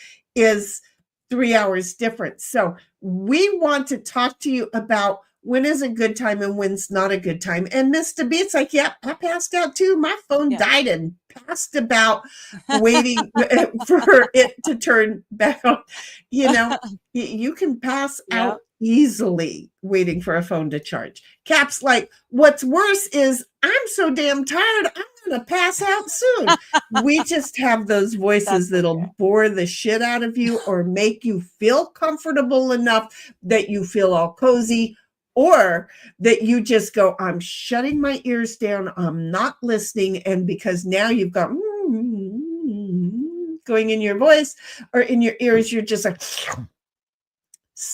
B: 3 hours different. So we want to talk to you about when is a good time and when's not a good time. And Mr. Beat's like, yeah, I passed out too. My phone died and passed about waiting for it to turn back on. You know, you can pass out easily waiting for a phone to charge. Cap's like, what's worse is I'm so damn tired, I'm going to pass out soon. We just have those voices that'll bore the shit out of you or make you feel comfortable enough that you feel all cozy, or that you just go, I'm shutting my ears down, I'm not listening. And because now you've got going in your voice or in your ears, you're just like silence.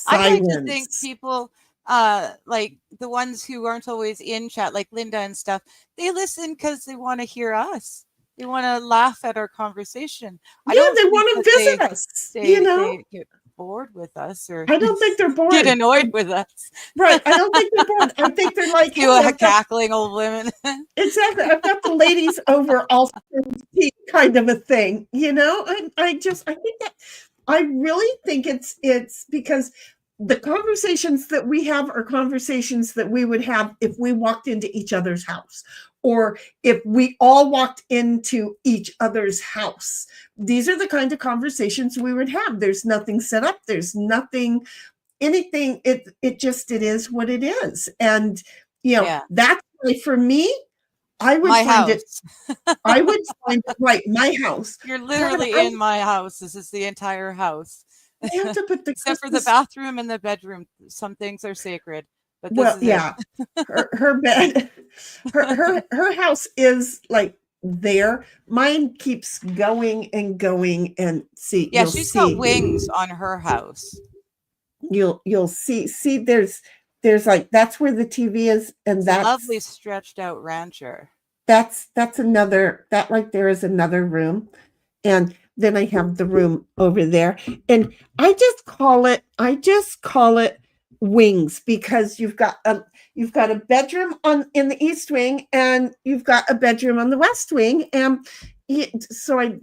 C: I like to think people, like the ones who aren't always in chat, like Linda and stuff, they listen because they want to hear us. They want to laugh at our conversation.
B: They want to visit us.
C: They get bored with us, or
B: I don't think they're bored.
C: Get annoyed with us.
B: Right. I don't think they're bored. I think they're like
C: cackling old women.
B: Exactly. I've got the ladies over all kind of a thing, you know? I really think it's because the conversations that we have are conversations that we would have if we walked into each other's house, or if we all walked into each other's house. These are the kind of conversations we would have. There's nothing set up. There's nothing, anything. It is what it is. And, you know, that's why for me, I would find it right. My house.
C: You're literally in my house. This is the entire house.
B: I have to put
C: except for the bathroom and the bedroom. Some things are sacred. But
B: her bed, her house is like there. Mine keeps going and going, and see.
C: Yeah, she's got wings on her house.
B: You'll see. There's like, that's where the TV is, and
C: it's
B: that's
C: a lovely stretched out rancher.
B: That's another, that right there is another room, and then I have the room over there, and I just call it wings, because you've got a bedroom in the east wing and you've got a bedroom on the west wing, and so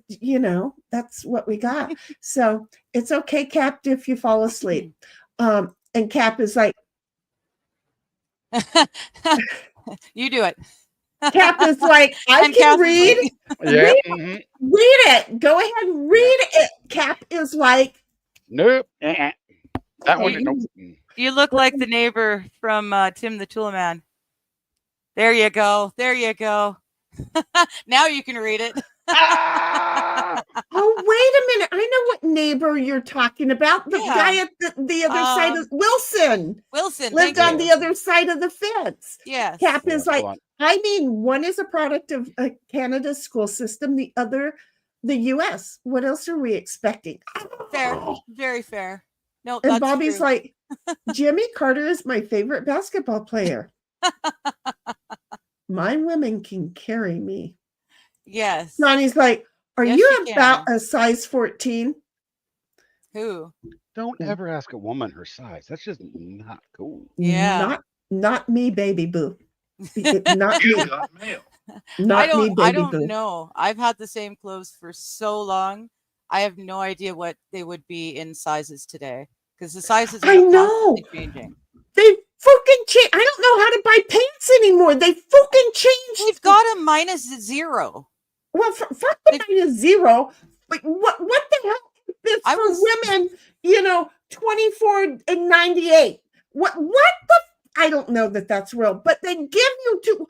B: that's what we got. So it's okay, Cap, if you fall asleep. And Cap is like,
C: you do it.
B: Cap is like, I can read. Read it. Go ahead and read it. Cap is like,
D: nope. That one. Nope.
C: You look like the neighbor from Tim the Toolman. There you go. Now you can read it.
B: Oh, wait a minute. I know what neighbor you're talking about. The guy at the other side of Wilson.
C: Wilson
B: lived on the other side of the fence.
C: Yes.
B: Cap is like, I mean, one is a product of Canada's school system, the other, the US. What else are we expecting?
C: Fair. Very fair. No,
B: and Bobby's true. Like, Jimmy Carter is my favorite basketball player. My women can carry me.
C: Yes.
B: Johnny's like, are you about a size 14?
C: Who?
D: Don't ever ask a woman her size. That's just not cool.
C: Yeah.
B: Not me, baby boo. Not me.
C: I don't know. I've had the same clothes for so long. I have no idea what they would be in sizes today, because the sizes are constantly changing.
B: They fucking change. I don't know how to buy pants anymore. They fucking changed.
C: They've got a -0.
B: Well, fuck the -0. But what the hell is this for women? 24 and 98. What the? I don't know that that's real, but they give you two.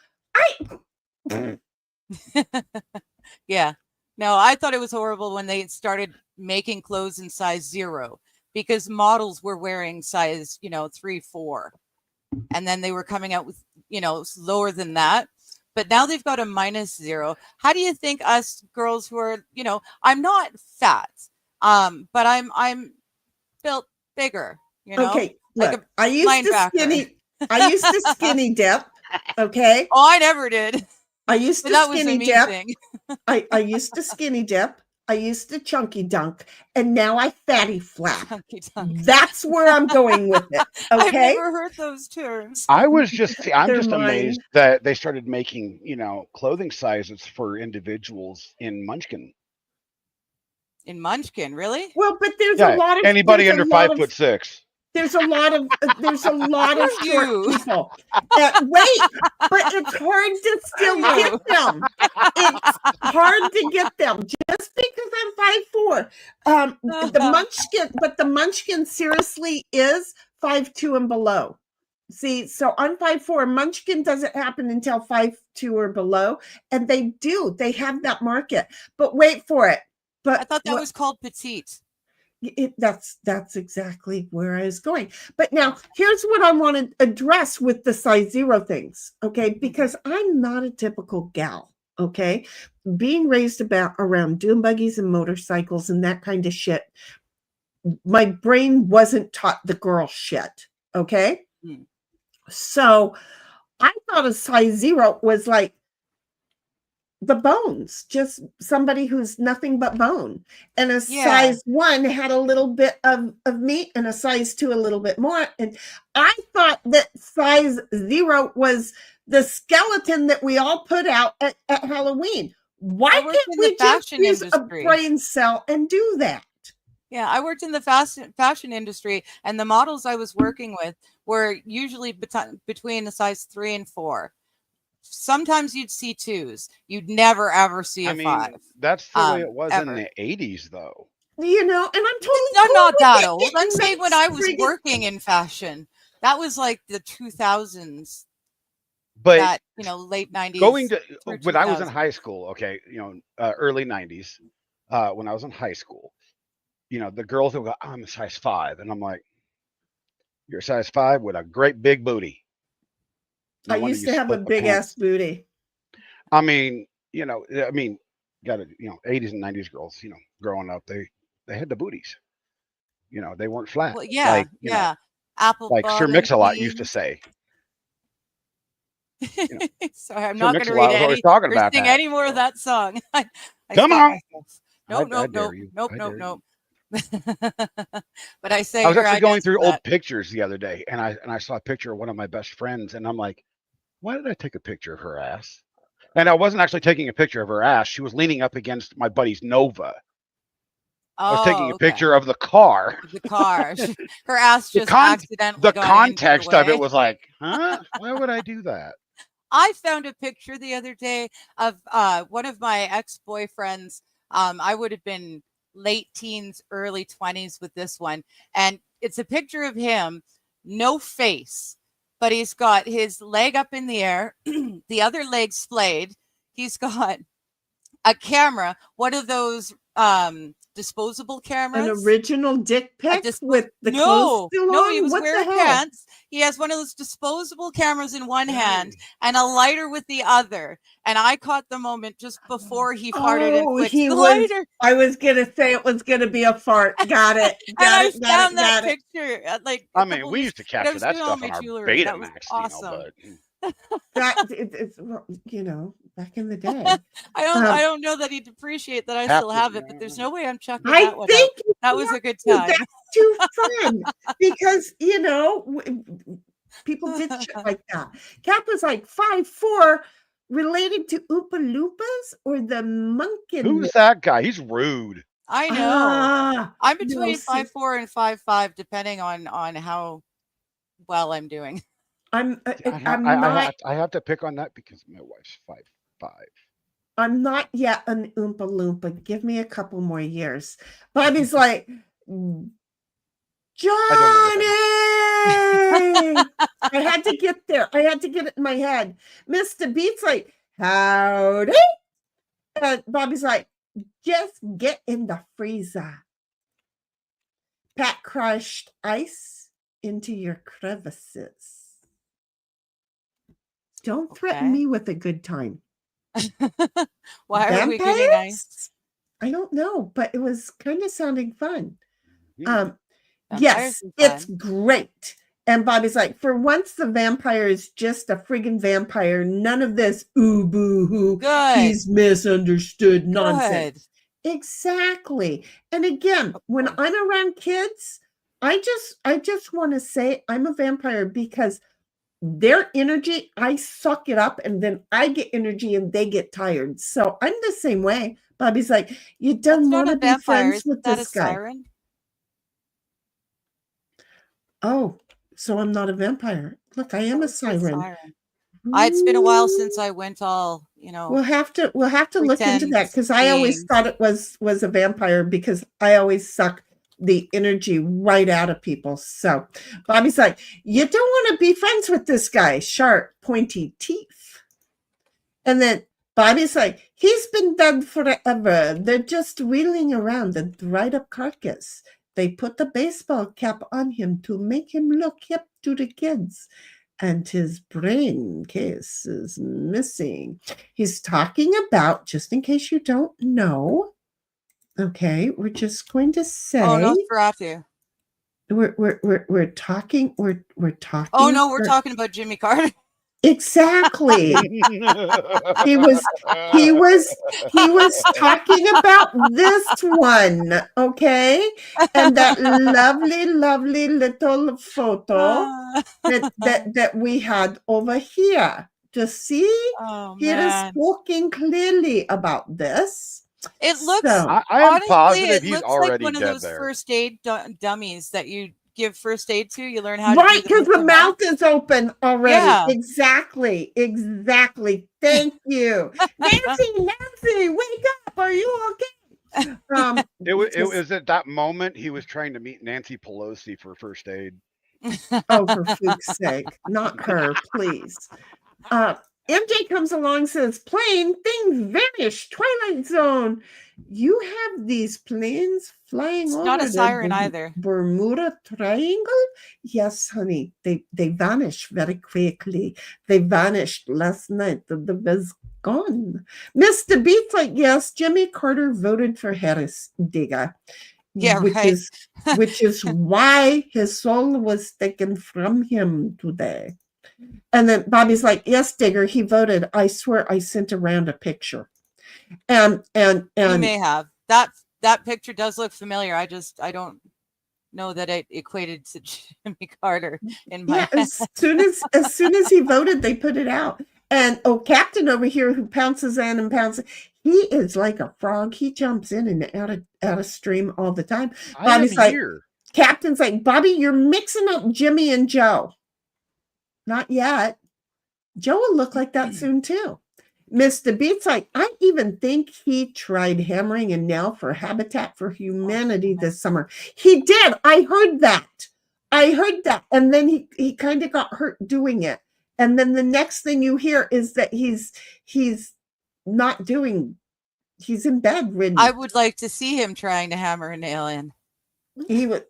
C: Yeah. No, I thought it was horrible when they started making clothes in size 0 because models were wearing size, 3, 4. And then they were coming out with, lower than that. But now they've got a -0. How do you think us girls who are, I'm not fat, but I'm built bigger,
B: Okay,
C: like
B: look,
C: a linebacker.
B: I used to skinny dip. Okay,
C: Oh, I never did.
B: I used
C: But
B: to
C: that was a
B: skinny
C: me
B: dip.
C: thing.
B: I used to skinny dip. I used to chunky dunk, and now I fatty flap.
C: Chunky dunk.
B: That's where I'm going with it.
C: I've
B: Okay,
C: never heard those terms.
D: I'm
B: They're
D: just
B: mine.
D: amazed that they started making, clothing sizes for individuals in Munchkin.
C: In Munchkin, really?
B: Well, but there's
D: Yeah,
B: a lot of
D: anybody
B: there's a
D: under
B: lot of
D: 5'6".
B: there's a lot of short
C: You.
B: people. Wait, but it's hard to still get them. It's hard to get them just because I'm 5'4". The Munchkin seriously is 5'2" and below. See, so I'm 5'4". Munchkin doesn't happen until 5'2" or below, and they have that market. But wait for it. But
C: I thought that was called petite.
B: that's exactly where I was going. But now here's what I want to address with the size 0 things, okay? Because I'm not a typical gal, okay? Being raised around dune buggies and motorcycles and that kind of shit, my brain wasn't taught the girl shit, okay?
C: Hmm.
B: So I thought a size 0 was like the bones, just somebody who's nothing but bone. And a size 1 had a little bit of meat, and a size 2 a little bit more. And I thought that size 0 was the skeleton that we all put out at Halloween. Why can't we just use a brain cell and do that?
C: Yeah, I worked in the fashion industry, and the models I was working with were usually between a size 3 and 4. Sometimes you'd see 2s. You'd never ever see a 5.
D: That's the way it was in the 80s, though.
B: And I'm totally
C: I'm not that old. I'm saying when I was working in fashion, that was like the 2000s.
D: But
C: that, late 90s.
D: Going to when I was in high school, okay, early 90s, when I was in high school, the girls will go, I'm a size 5, and I'm like, you're a size 5 with a great big booty.
B: I used to have a big ass booty.
D: I mean, got it. 80s and 90s girls, growing up, they had the booties. They weren't flat.
C: Well, yeah, Apple
D: like Sir Mix-a-Lot used to say.
C: Sorry, I'm not going to read any more of that song.
D: Come on.
C: Nope. But I say
D: I was actually going through old pictures the other day, and I saw a picture of one of my best friends, and I'm like, why did I take a picture of her ass? And I wasn't actually taking a picture of her ass. She was leaning up against my buddy's Nova. I was taking a picture of the car.
C: The car. Her ass just accidentally
D: the context of it was like, huh? Why would I do that?
C: I found a picture the other day of one of my ex-boyfriends. I would have been late teens, early 20s with this one. And it's a picture of him, no face, but he's got his leg up in the air, the other leg splayed. He's got a camera, one of those disposable cameras.
B: An original dick pic with the clothes still on?
C: No, he was wearing pants. He has one of those disposable cameras in one hand and a lighter with the other. And I caught the moment just before he farted and flicked the lighter.
B: I was gonna say it was gonna be a fart. Got it.
C: I found that picture.
D: We used to capture that stuff on our Betamax.
C: Awesome.
B: It's back in the day.
C: I don't know that he'd appreciate that I still have it, but there's no way I'm chucking that one out. That was a good time.
B: That's too fun because people did shit like that. Cap was like 5'4", related to Oompa Loompas or the Munkin.
D: Who's that guy? He's rude.
C: I know. I'm between 5'4" and 5'5", depending on how well I'm doing.
B: I
D: have to pick on that because my wife's 5'5".
B: I'm not yet an Oompa Loompa. Give me a couple more years. Bobby's like, Johnny! I had to get there. I had to get it in my head. Mr. Beat's like, howdy. Bobby's like, Just get in the freezer. Pack crushed ice into your crevices. Don't threaten
C: Okay.
B: me with a good time.
C: Why are we getting ice?
B: I don't know, but it was kind of sounding fun.
D: Mhm.
B: Yes,
C: Vampires is
B: it's
C: fun.
B: great. And Bobby's like, for once, the vampire is just a friggin' vampire. None of this ooh boo hoo.
C: Good.
B: He's misunderstood nonsense.
C: Good.
B: Exactly. And again, when
C: Okay.
B: I'm around kids, I just want to say I'm a vampire because their energy, I suck it up, and then I get energy and they get tired. So I'm the same way. Bobby's like, you
C: That's
B: don't
C: not
B: want
C: a
B: to be
C: vampire.
B: friends
C: Isn't
B: with
C: that a
B: this guy.
C: siren?
B: Oh, so I'm not a vampire. Look, I am
C: That
B: a
C: was a
B: siren.
C: siren. It's been a while since I went all,
B: We'll have to look into
C: pretend
B: that because I always
C: being.
B: thought it was a vampire because I always suck the energy right out of people. So Bobby's like, you don't want to be friends with this guy, sharp, pointy teeth. And then Bobby's like, he's been dead forever. They're just wheeling around a dried up carcass. They put the baseball cap on him to make him look hip to the kids. And his brain case is missing. He's talking about, just in case you don't know, okay, we're just going to say,
C: Oh, Nosferatu.
B: we're talking, we're talking.
C: Oh no, we're talking about Jimmy Carter.
B: Exactly. He was talking about this one, okay? And that lovely little photo that we had over here. Just see,
C: Oh
B: he is
C: man.
B: talking clearly about this.
C: It looks
B: So,
D: I am
C: honestly,
D: positive
C: it
D: he's
C: looks like
D: already
C: one of
D: dead
C: those
D: there.
C: first aid dummies that you give first aid to. You learn how to
B: right,
C: do
B: because the mouth is open already.
C: Yeah.
B: Exactly. Thank you. Nancy, wake up. Are you okay?
D: It was at that moment he was trying to meet Nancy Pelosi for first aid.
B: Oh, for fuck's sake, not her, please. MJ comes along, says, plane, things vanish, Twilight Zone. You have these planes flying
C: It's
B: over
C: not a
B: the
C: siren either.
B: Bermuda Triangle? Yes, honey, they vanish very quickly. They vanished last night. The was gone. Mr. Beats like, yes, Jimmy Carter voted for Harris, digger.
C: Yeah,
B: which
C: right.
B: is why his soul was taken from him today. And then Bobby's like, yes, Digger, he voted. I swear I sent around a picture. And
C: You may have. That picture does look familiar. I don't know that it equated to Jimmy Carter in my head.
B: as soon as he voted, they put it out. And Captain over here who pounces in and pounces, he is like a frog. He jumps in and out of stream all the time. Bobby's like, Captain's like, Bobby, you're mixing up Jimmy and Joe. Not yet. Joe will look like that soon too. Mr. Beats like, I even think he tried hammering a nail for Habitat for Humanity this summer. He did. I heard that. And then he kind of got hurt doing it. And then the next thing you hear is that he's not doing, he's in bed ridden.
C: I would like to see him trying to hammer a nail in.
B: He would.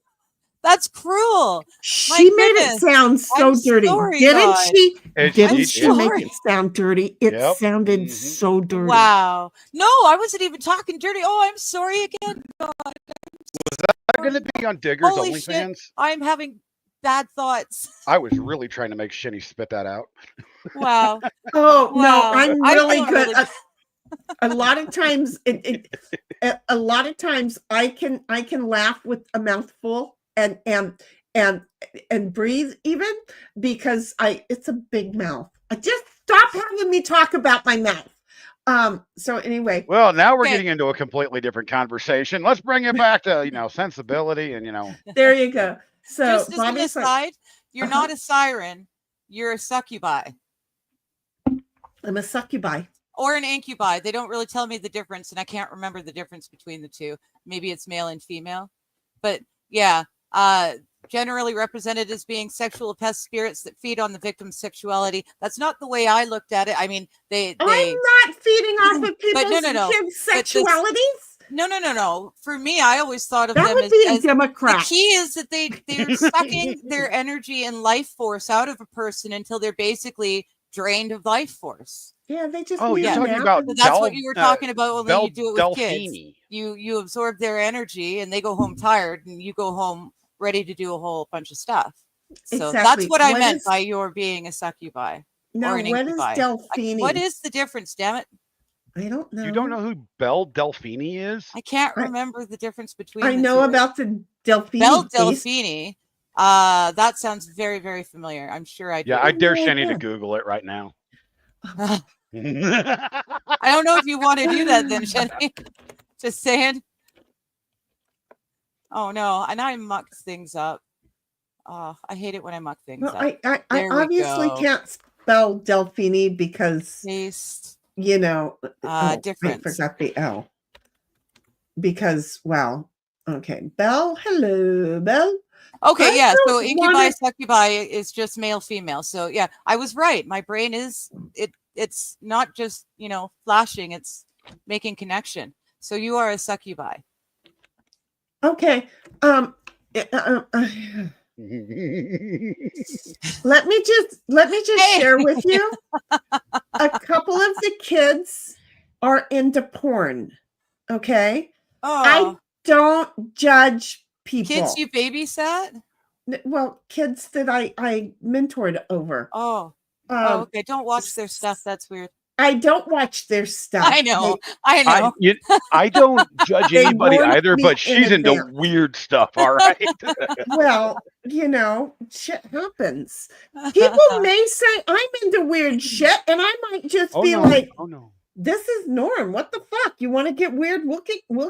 C: That's cruel.
B: She made it sound so dirty. Didn't she? Didn't she make it sound dirty? It sounded so dirty.
C: Wow. No, I wasn't even talking dirty. Oh, I'm sorry again. God.
D: Was that going to be on Digger's OnlyFans?
C: I'm having bad thoughts.
D: I was really trying to make Sheni spit that out.
C: Wow.
B: Oh,
C: wow.
B: No, I'm really good.
C: Really...
B: A lot of times a lot of times I can laugh with a mouthful and breathe even because it's a big mouth. Just stop having me talk about my mouth. So anyway.
D: Well, now we're getting into a completely different conversation. Let's bring it back to, sensibility and,
B: There you go. So
C: just as an aside, you're not a siren, you're a succubi.
B: I'm a succubi.
C: Or an incubi. They don't really tell me the difference, and I can't remember the difference between the two. Maybe it's male and female. But yeah, generally represented as being sexual pest spirits that feed on the victim's sexuality. That's not the way I looked at it. I mean,
B: I'm not feeding off of
C: But
B: people's
C: no.
B: kids'
C: But this-
B: sexualities.
C: No. For me, I always thought of
B: That
C: them
B: would
C: as,
B: be a
C: the
B: Democrat.
C: key is that they're sucking their energy and life force out of a person until they're basically drained of life force.
B: Yeah, they just
D: Oh,
B: need
D: you're
B: a
D: talking
B: nap
D: about
B: and-
C: So that's what you were talking about when you do it with
D: Delphini.
C: kids. You absorb their energy and they go home tired, and you go home ready to do a whole bunch of stuff. So
B: Exactly.
C: that's what I
B: What
C: meant
B: is-
C: by your being a succubi
B: Now,
C: or an
B: what is
C: incubi.
B: Delphini?
C: What is the difference, damn it?
B: I don't know.
D: You don't know who Belle Delphini is?
C: I can't
B: I-
C: remember the difference between
B: I
C: the
B: know
C: two.
B: about the Delphini.
C: Belle
B: beast.
C: Delphini. That sounds very, very familiar. I'm sure I do.
D: Yeah, I dare
B: Oh,
D: Sheni to
B: yeah.
D: Google it right now.
C: I don't know if you want to do that then, Sheni. Just saying. Oh no, and I mucked things up. Oh, I hate it when I muck things
B: Well,
C: up.
B: I
C: There we
B: obviously
C: go.
B: can't spell Delphini because,
C: Taste
B: you know, I
C: difference.
B: forgot the L. Because, well, okay. Belle, hello, Belle.
C: Okay,
B: I
C: yeah. So
B: don't
C: incubi,
B: wanna-
C: succubi is just male, female. So yeah, I was right. My brain is it's not just, flashing, it's making connection. So you are a succubi.
B: Okay. Let me just
C: Hey.
B: share with you. A couple of the kids are into porn. Okay.
C: Oh,
B: Don't judge people.
C: kids you babysat?
B: Well, kids that I mentored over.
C: Oh,
B: Um,
C: okay. Don't watch their stuff. That's weird.
B: I don't watch their stuff.
C: I know. I know.
D: I don't judge
B: They
D: anybody
B: warned
D: either,
B: me
D: but
B: in
D: she's into
B: advance.
D: weird stuff. All right.
B: Well, shit happens. People may say I'm into weird shit, and I might just be like,
D: oh no.
B: "This is norm. What the fuck? You want to get weird? We'll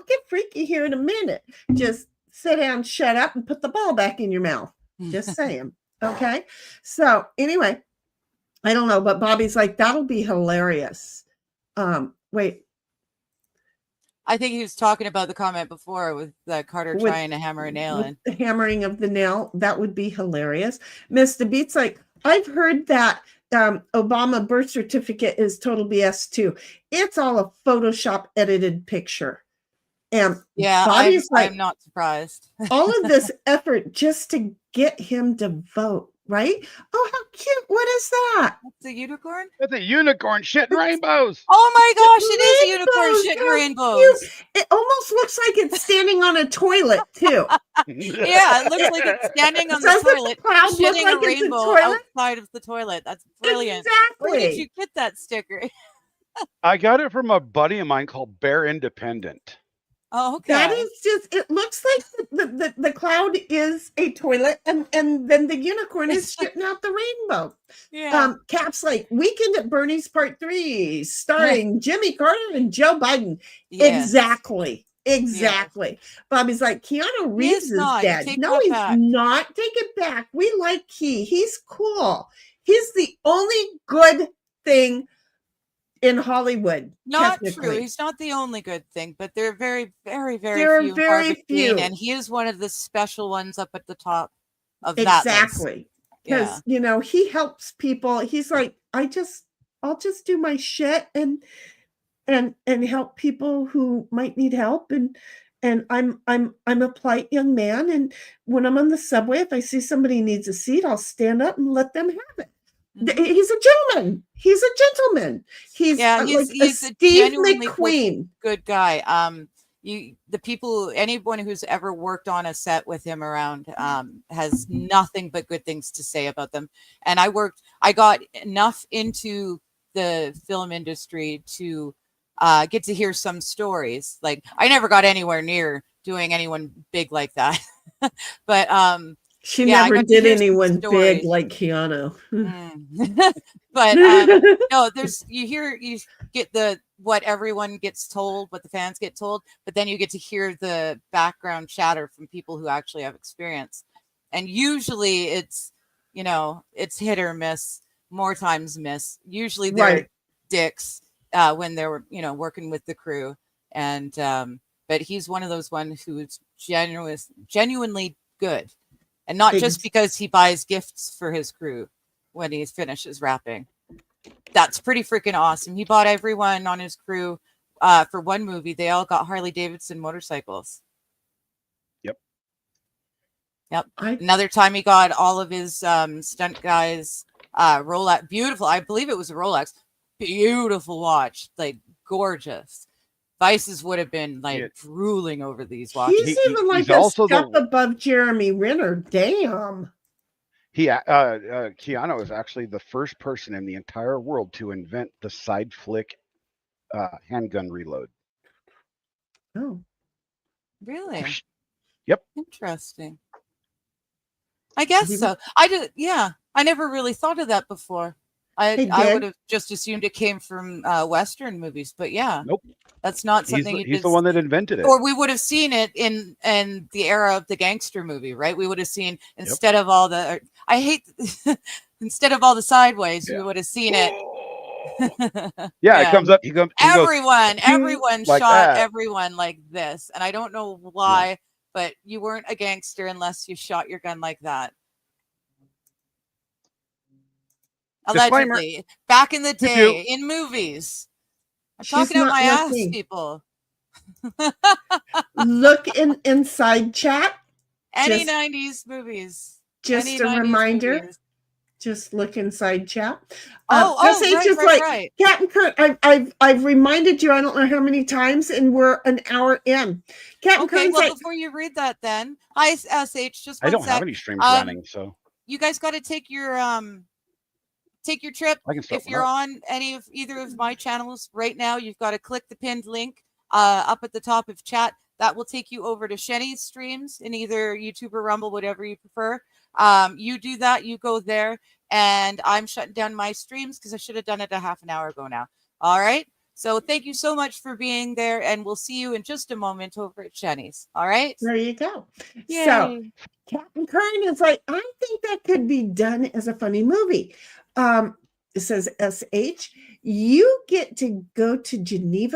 B: get freaky here in a minute. Just sit down, shut up, and put the ball back in your mouth." Just saying. Okay. So anyway, I don't know, but Bobby's like, that'll be hilarious. Wait.
C: I think he was talking about the comment before with Carter
B: With-
C: trying to hammer a nail in.
B: The hammering of the nail, that would be hilarious. Mr. Beats like, I've heard that Obama birth certificate is total BS too. It's all a Photoshop edited picture. And
C: Yeah,
B: Bobby's
C: I'm not surprised.
B: all of this effort just to get him to vote, right? Oh, how cute. What is that?
C: That's a unicorn?
D: That's a unicorn shitting rainbows.
C: Oh my gosh, it is a unicorn
B: Rainbows,
C: shitting
B: how
C: rainbows.
B: cute. It almost looks like it's standing on a toilet too.
C: Yeah, it looks like it's standing on the
B: Doesn't the
C: toilet,
B: cloud look
C: shitting
B: like
C: a
B: it's a
C: rainbow
B: toilet?
C: outside of the toilet. That's brilliant. Where did
B: Exactly.
C: you get that sticker?
D: I got it from a buddy of mine called Bear Independent.
C: Oh, okay.
B: That is just, it looks like the cloud is a toilet and then the unicorn is shitting out the rainbow.
C: yeah.
B: Cap's like Weekend at Bernie's Part 3, starring Jimmy Carter and Joe Biden.
C: Yes.
B: Exactly. Bobby's like, Keanu Reeves is
C: not. You
B: dead.
C: take
B: No,
C: that
B: he's
C: back.
B: not. Take it back. We like Key. He's cool. He's the only good thing in Hollywood.
C: Not true.
B: technically.
C: He's not the only good thing, but they're very, very, very
B: There are
C: few. and
B: very
C: far between,
B: few.
C: and he is one of the special ones up at the top of that list.
B: Exactly. Because he helps people. He's like, I'll just do my shit and help people who might need help. And I'm a polite young man. And when I'm on the subway, if I see somebody needs a seat, I'll stand up and let them have it. He's a gentleman. He's a gentleman. He's
C: he's a
B: Steve
C: genuinely
B: McQueen.
C: Good guy. Anyone who's ever worked on a set with him around has nothing but good things to say about them. And I got enough into the film industry to get to hear some stories. Like I never got anywhere near doing anyone big like that. But
B: She
C: yeah, I
B: never
C: got to
B: did
C: hear some
B: anyone big
C: stories.
B: like Keanu.
C: But no, you get what everyone gets told, what the fans get told, but then you get to hear the background chatter from people who actually have experience. And usually it's hit or miss, more times miss. Usually they're
B: Right.
C: dicks when they're working with the crew. And but he's one of those ones who's genuinely good. And not just because he buys gifts for his crew when he finishes rapping. That's pretty freaking awesome. He bought everyone on his crew for one movie. They all got Harley Davidson motorcycles. Yep. Another time he got all of his stunt guys Rolex. Beautiful. I believe it was a Rolex. Beautiful watch. Like gorgeous. Vices would have been like drooling over these watches.
B: He's even like a step above Jeremy Renner. Damn.
D: Keanu is actually the first person in the entire world to invent the side flick handgun reload.
B: Oh.
C: Really?
D: Yep.
C: Interesting. I guess so. I never really thought of that before. I would have just assumed it came from Western movies, but yeah.
D: Nope.
C: That's not something
D: he's the one that invented it.
C: Or we would have seen it in the era of the gangster movie, right? We would have seen instead of all the instead of all the sideways, we would have seen it.
D: It comes up.
C: Everyone
D: like
C: shot
D: that.
C: everyone like this, and I don't know why, but you weren't a gangster unless you shot your gun like that. Allegedly, back in the day, in movies. I'm talking out my ass, people.
B: Look inside chat.
C: Any 90s movies.
B: Just a reminder. Movies. Just look inside chat.
C: Right.
B: Captain Kurt, I've reminded you, I don't know how many times, and we're an hour in. Captain Kurt's
C: before you read that then, hi SH, just
D: I don't have any streams running, so
C: you guys got to take your trip. If you're on either of my channels right now, you've got to click the pinned link up at the top of chat. That will take you over to Sheni's streams in either YouTube or Rumble, whatever you prefer. You do that, you go there, and I'm shutting down my streams because I should have done it a half an hour ago now. All right. So thank you so much for being there, and we'll see you in just a moment over at Sheni's. All right.
B: There you go.
C: Yay.
B: So Captain Kern is like, I think that could be done as a funny movie. It says SH, you get to go to Geneva